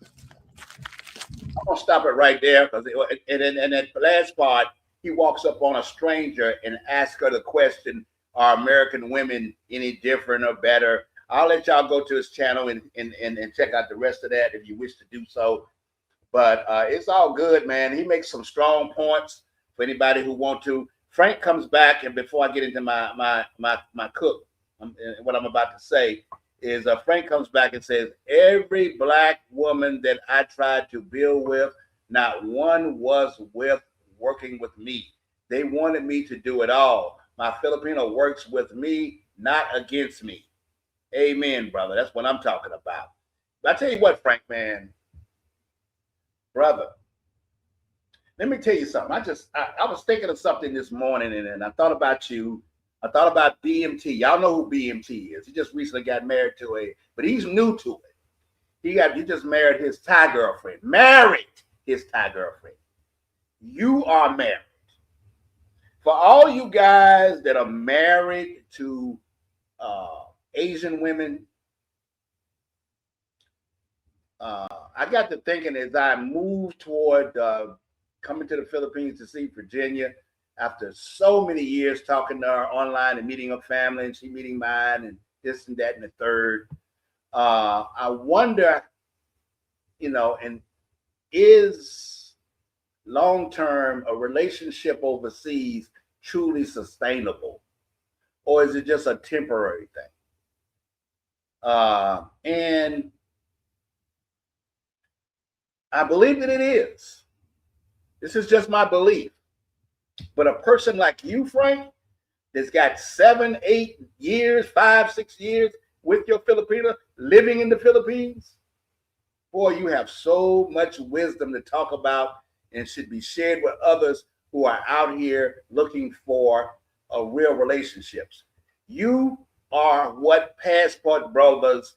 I'm going to stop it right there because in that last part, he walks up on a stranger and asks her the question, are American women any different or better? I'll let y'all go to his channel and check out the rest of that if you wish to do so. But it's all good, man. He makes some strong points for anybody who want to. Frank comes back, and before I get into my cook, what I'm about to say, is Frank comes back and says, every black woman that I tried to build with, not one was working with me. They wanted me to do it all. My Filipino works with me, not against me. Amen, brother. That's what I'm talking about. But I tell you what, Frank, man, brother, let me tell you something. I was thinking of something this morning, and I thought about you. I thought about BMT. Y'all know who BMT is. He just recently got married but he's new to it. He just married his Thai girlfriend. Married his Thai girlfriend. You are married. For all you guys that are married to Asian women, I got to thinking as I moved toward coming to the Philippines to see Virginia, after so many years talking to her online and meeting her family, and she meeting mine, and this and that and the third. I wonder, and is long-term a relationship overseas truly sustainable, or is it just a temporary thing? And I believe that it is. This is just my belief. But a person like you, Frank, that's got 7, 8 years, 5, 6 years with your Filipina, living in the Philippines, boy, you have so much wisdom to talk about and should be shared with others who are out here looking for real relationships. You are what passport brothers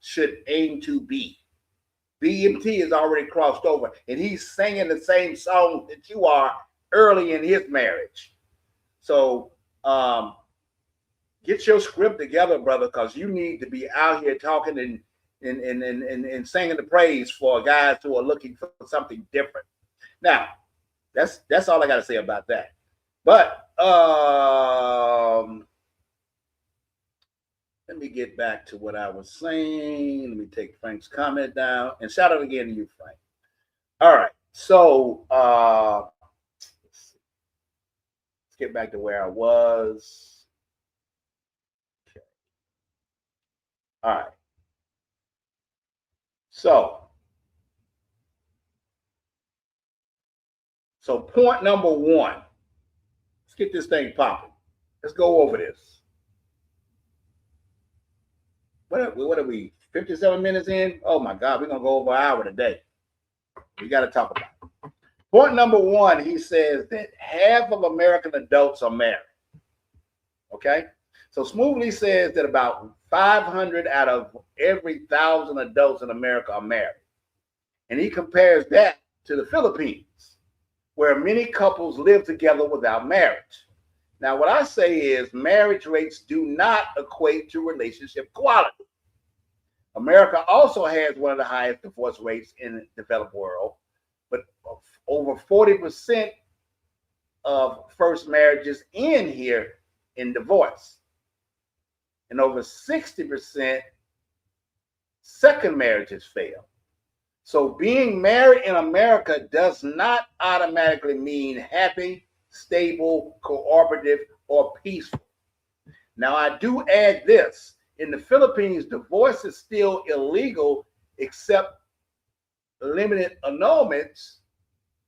should aim to be. BMT has already crossed over, and he's singing the same song that you are early in his marriage. So get your script together, brother, because you need to be out here talking and singing the praise for guys who are looking for something different. Now, that's all I got to say about that. But let me get back to what I was saying. Let me take Frank's comment down, and shout out again to you, Frank. All right, so let's get back to where I was. Okay. All right. So point number one. Let's get this thing popping. Let's go over this. What are we, 57 minutes in? Oh my God, we're going to go over an hour today. We got to talk about it. Point number one, he says that half of American adults are married. Okay? So Smoothly says that about 500 out of every 1,000 adults in America are married. And he compares that to the Philippines, where many couples live together without marriage. Now, what I say is marriage rates do not equate to relationship quality. America also has one of the highest divorce rates in the developed world, but over 40% of first marriages end here in divorce. And over 60% second marriages fail. So being married in America does not automatically mean happy, stable, cooperative, or peaceful. Now, I do add this. In the Philippines, divorce is still illegal except limited annulments.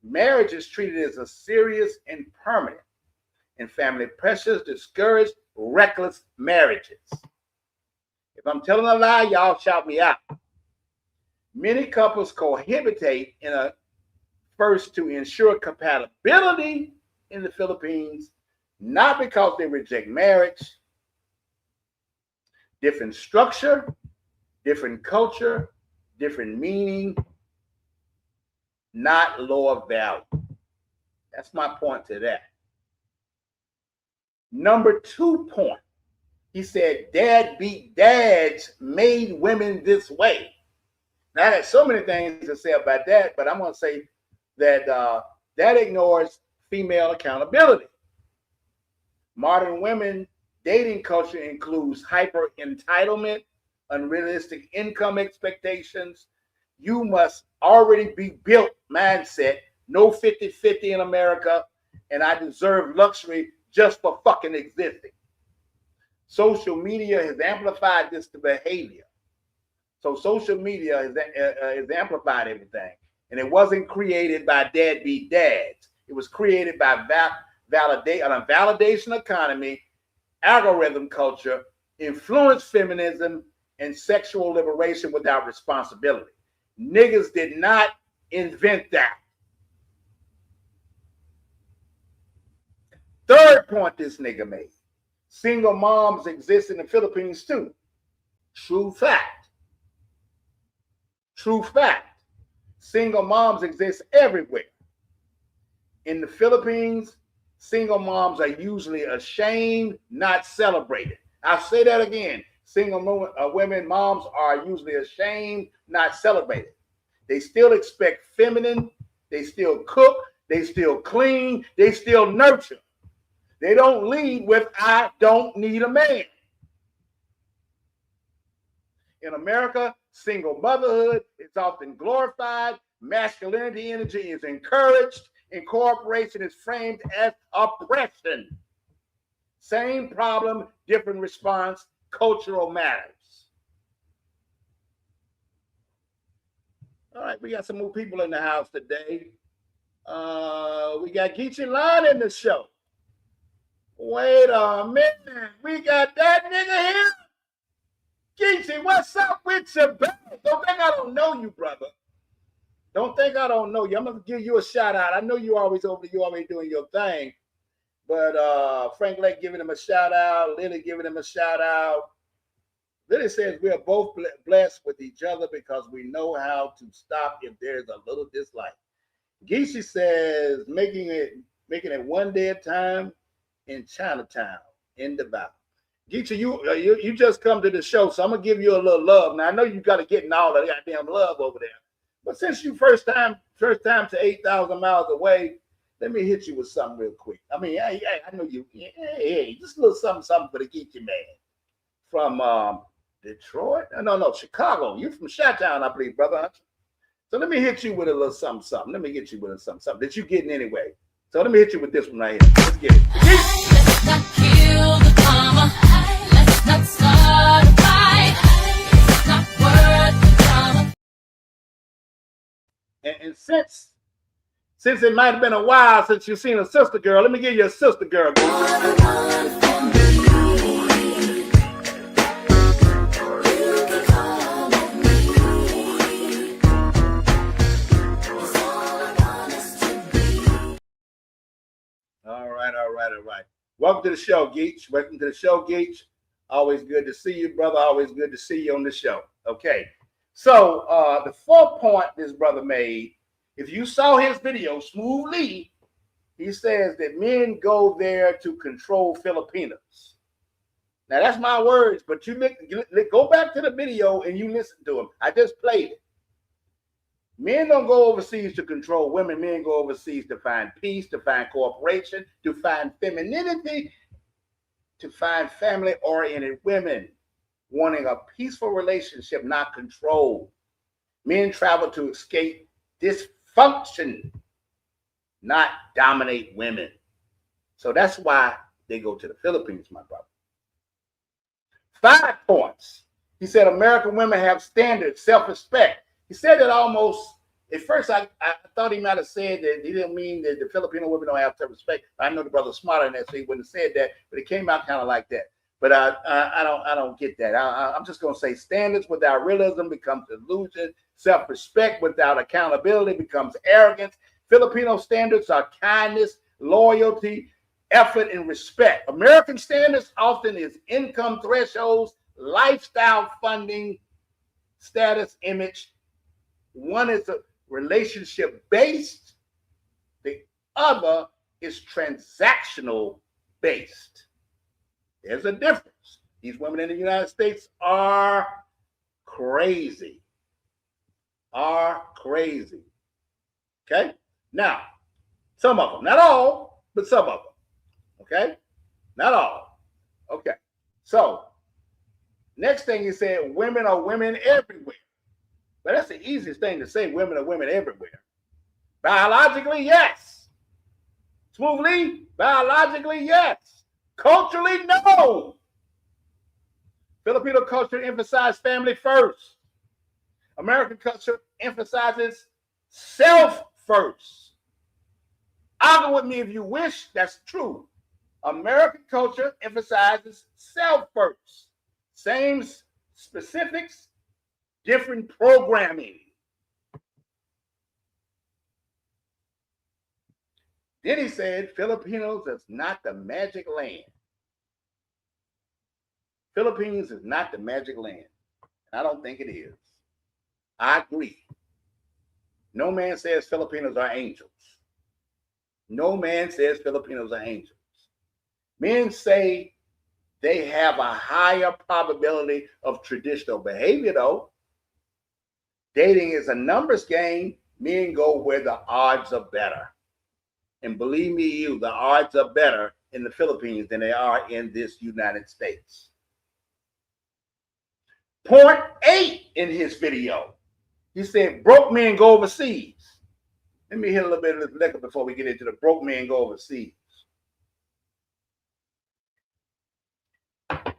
Marriage is treated as a serious and permanent. And family pressures discourage reckless marriages. If I'm telling a lie, y'all shout me out. Many couples cohabitate in a first to ensure compatibility in the Philippines, not because they reject marriage. Different structure, different culture, different meaning, not lower value. That's my point to that. Number 2 point, he said, dad beat dads made women this way. Now, there's so many things to say about that, but I'm going to say that that ignores female accountability. Modern women dating culture includes hyper entitlement, unrealistic income expectations. You must already be built mindset, no 50-50 in America, and I deserve luxury just for fucking existing. social media has amplified this behavior. So social media has amplified everything. And it wasn't created by deadbeat dads. It was created by a validation economy, algorithm culture, influence feminism, and sexual liberation without responsibility. Niggas did not invent that. Third point this nigga made. Single moms exist in the Philippines too. True fact. True fact. Single moms exist everywhere. In the Philippines, single moms are usually ashamed, not celebrated. I'll say that again. Single women moms are usually ashamed, not celebrated. They still expect feminine. They still cook. They still clean. They still nurture. They don't lead with, I don't need a man. In America, single motherhood is often glorified. Masculinity energy is encouraged. Incorporation is framed as oppression. Same problem, different response. Cultural matters. All right, we got some more people in the house today. We got Geechee Line in the show. Wait a minute. We got that nigga here? Geechee, what's up with you, baby? Don't think I don't know you, brother. Don't think I don't know you. I'm going to give you a shout out. I know you always doing your thing. But Frank Lake giving him a shout out. Lily giving him a shout out. Lily says we are both blessed with each other because we know how to stop if there's a little dislike. Geechee says making it one day at a time in Chinatown in Davao. Geechee, you just come to the show, so I'm gonna give you a little love. Now I know you got to get in all the goddamn love over there, but since you first time to 8,000 miles away, let me hit you with something real quick. I mean, I know you. Hey, just a little something for the Geechee man from Detroit. No, Chicago. You from Chi-Town, I believe, brother. So let me hit you with a little something. Let me get you with a something that you getting anyway. So let me hit you with this one right here. Let's get it. Let's not kill the drama. Let's not start a fight. It's not worth the drama. And since it might have been a while since you've seen a sister girl, let me give you a sister girl. All right. Welcome to the show, Geech. Welcome to the show, Geech. Always good to see you, brother. Always good to see you on the show. Okay. So the fourth point this brother made, if you saw his video, Smoothly, he says that men go there to control Filipinos. Now, that's my words, but you go back to the video and you listen to him. I just played it. Men don't go overseas to control women. Men go overseas to find peace, to find cooperation, to find femininity, to find family-oriented women wanting a peaceful relationship, not control. Men travel to escape dysfunction, not dominate women. So that's why they go to the Philippines, my brother. 5 points. He said American women have standards, self-respect. He said that almost, at first I thought he might have said that he didn't mean that the Filipino women don't have self-respect. I know the brother's smarter than that, so he wouldn't have said that, but it came out kind of like that. But I don't get that. I'm just going to say standards without realism becomes illusion. Self-respect without accountability becomes arrogance. Filipino standards are kindness, loyalty, effort, and respect. American standards often is income thresholds, lifestyle funding, status, image. One is a relationship based. The other is transactional based. There's a difference. These women in the United States are crazy. Okay? Now, some of them, not all, but some of them. Okay? Not all. Okay. So, next thing he said, women are women everywhere. But that's the easiest thing to say, women are women everywhere. Biologically, yes. Smoothly, biologically, yes. Culturally, no. Filipino culture emphasizes family first. American culture emphasizes self first. Argue with me if you wish, that's true. American culture emphasizes self first. Same specifics, different programming. Then he said, Filipinos is not the magic land. Philippines is not the magic land. I don't think it is. I agree. No man says Filipinos are angels. No man says Filipinos are angels. Men say they have a higher probability of traditional behavior, though. Dating is a numbers game. Men go where the odds are better. And believe me, the odds are better in the Philippines than they are in this United States. Point 8 in his video. He said, broke men go overseas. Let me hit a little bit of this liquor before we get into the broke men go overseas.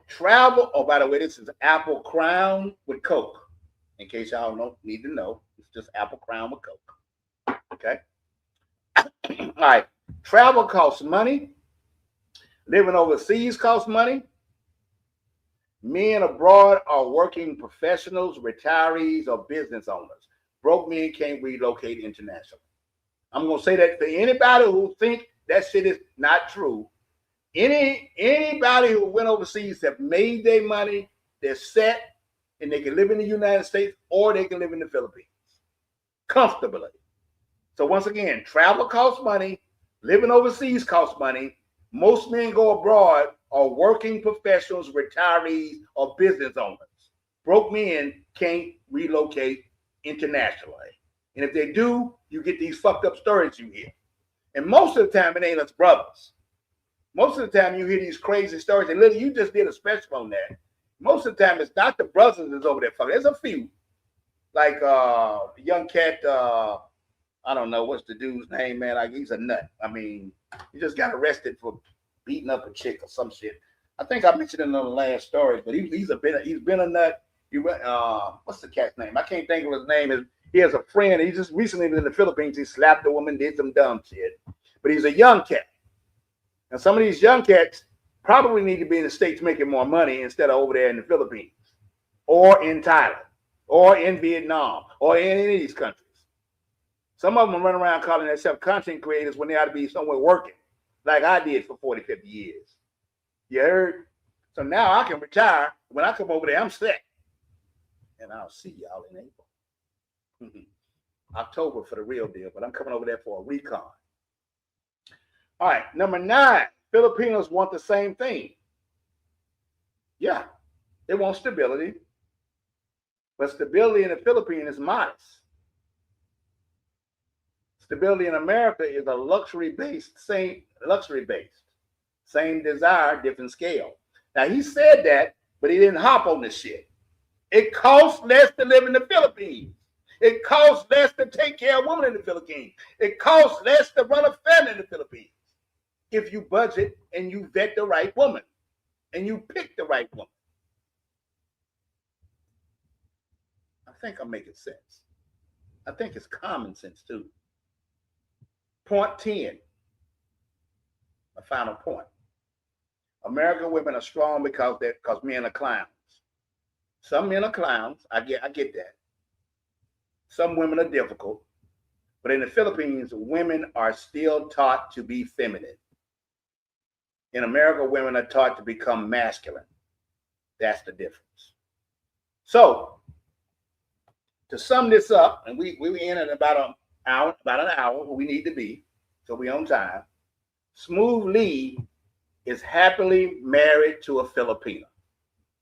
Travel, oh, by the way, this is Apple Crown with Coke. In case y'all don't need to know, it's just Apple Crown with Coke. Okay? All right. Travel costs money. Living overseas costs money. Men abroad are working professionals, retirees, or business owners. Broke men can't relocate internationally. I'm going to say that to anybody who think that shit is not true. Anybody who went overseas have made their money, they're set, and they can live in the United States or they can live in the Philippines comfortably. So once again, travel costs money, living overseas costs money. Most men go abroad are working professionals, retirees, or business owners. Broke men can't relocate internationally. And if they do, you get these fucked up stories you hear. And most of the time, it ain't us brothers. Most of the time, you hear these crazy stories. And literally, you just did a special on that. Most of the time, it's not the brothers that's over there fucking. There's a few. Like young cat, I don't know, what's the dude's name, man? Like, he's a nut. I mean, he just got arrested for beating up a chick or some shit. I think I mentioned it in the last story, but he's been a nut. He went, what's the cat's name? I can't think of his name. He has a friend. He just recently been in the Philippines. He slapped a woman, did some dumb shit. But he's a young cat. And some of these young cats probably need to be in the States making more money instead of over there in the Philippines or in Thailand or in Vietnam or in any of these countries. Some of them run around calling themselves content creators when they ought to be somewhere working, like I did for 40, 50 years. You heard? So now I can retire. When I come over there, I'm set. And I'll see y'all in April. October for the real deal, but I'm coming over there for a recon. All right, number 9, Filipinos want the same thing. Yeah, they want stability. But stability in the Philippines is modest. Stability in America is a luxury-based, same desire, different scale. Now, he said that, but he didn't hop on this shit. It costs less to live in the Philippines. It costs less to take care of women in the Philippines. It costs less to run a family in the Philippines. If you budget and you vet the right woman and you pick the right woman. I think I'm making sense. I think it's common sense too. Point 10, my final point. American women are strong because men are clowns. Some men are clowns. I get that. Some women are difficult. But in the Philippines, women are still taught to be feminine. In America, women are taught to become masculine. That's the difference. So, to sum this up, and we in at about an hour where we need to be, so we on time. Smooth Lee is happily married to a Filipino.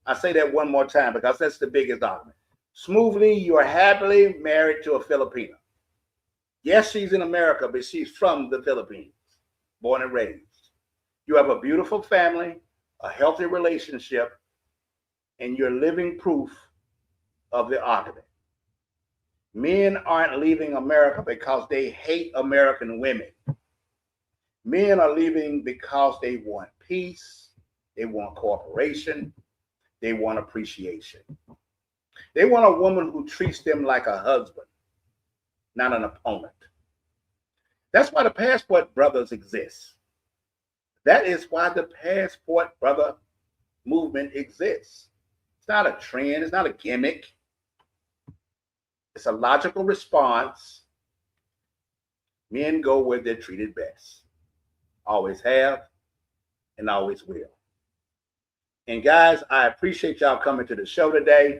I say that one more time because that's the biggest argument. Smooth Lee, you are happily married to a Filipino. Yes, she's in America, but she's from the Philippines, born and raised. You have a beautiful family, a healthy relationship, and you're living proof of the argument. Men aren't leaving America because they hate American women. Men are leaving because they want peace, they want cooperation, They want appreciation. They want a woman who treats them like a husband, not an opponent. That's why the passport brothers exist. That is why the passport brother movement exists. It's not a trend. It's not a gimmick. It's a logical response. Men go where they're treated best. Always have and always will. And guys, I appreciate y'all coming to the show today.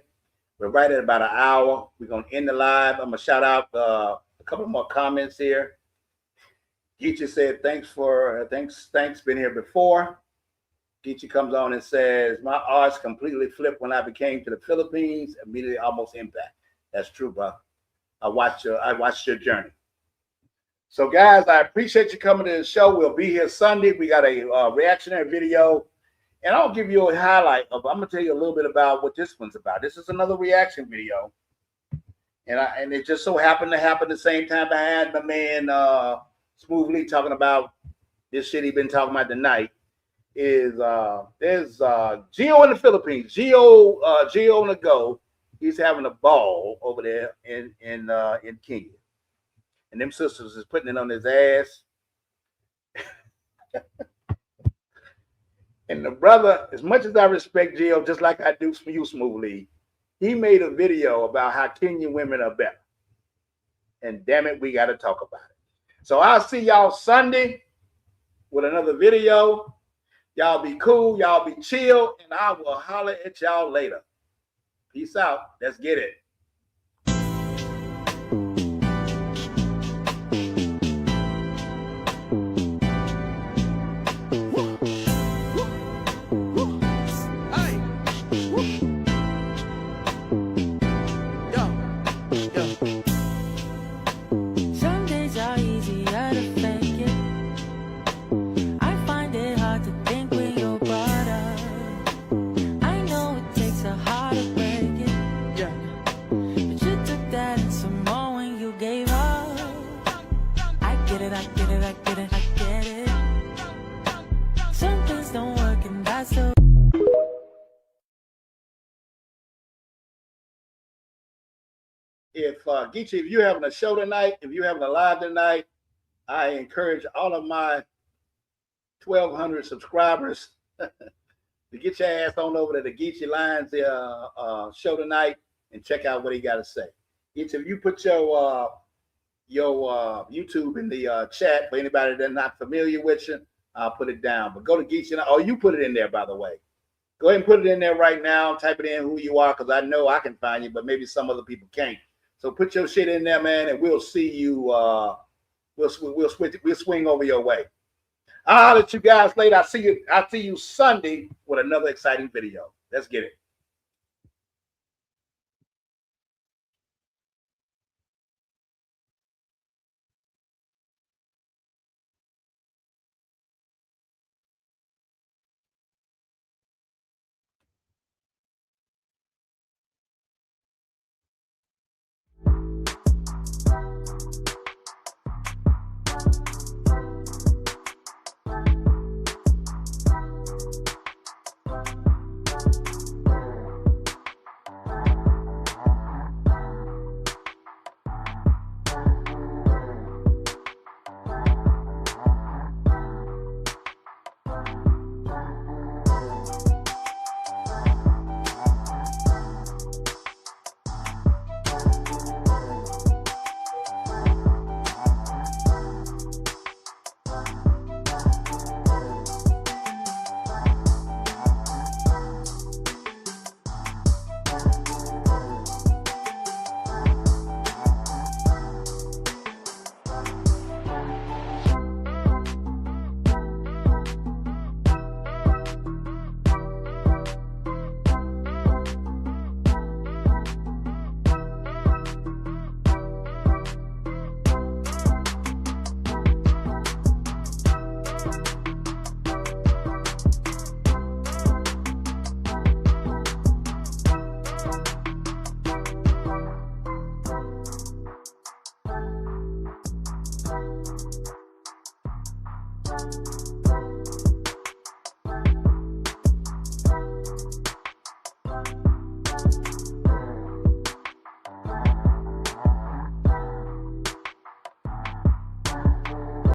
We're right at about an hour. We're going to end the live. I'm going to shout out a couple more comments here. Geechee said, thanks, been here before. Geechee comes on and says, my odds completely flipped when I came to the Philippines, immediately almost impact. That's true, bro. I watched your journey. So guys, I appreciate you coming to the show. We'll be here Sunday. We got a reactionary video. And I'll give you a highlight of, I'm going to tell you a little bit about what this one's about. This is another reaction video. And it just so happened to happen the same time I had my man Smoothly talking about this shit he been talking about tonight. There's Gio in the Philippines. Gio on the go. He's having a ball over there in Kenya. And them sisters is putting it on his ass. And the brother, as much as I respect Gio, just like I do you, Smoothly, he made a video about how Kenyan women are better. And damn it, we got to talk about it. So I'll see y'all Sunday with another video. Y'all be cool. Y'all be chill. And I will holler at y'all later. Peace out. Let's get it. Geechee, if you're having a show tonight, if you're having a live tonight, I encourage all of my 1,200 subscribers to get your ass on over to the Geechee Lines show tonight and check out what he got to say. Geechee, if you put your YouTube in the chat for anybody that's not familiar with you, I'll put it down. But go to Geechee. Oh, you put it in there, by the way. Go ahead and put it in there right now. Type it in who you are, because I know I can find you, but maybe some other people can't. So put your shit in there, man, and we'll see you. We'll swing over your way. I'll holler at you guys later. I'll see you Sunday with another exciting video. Let's get it.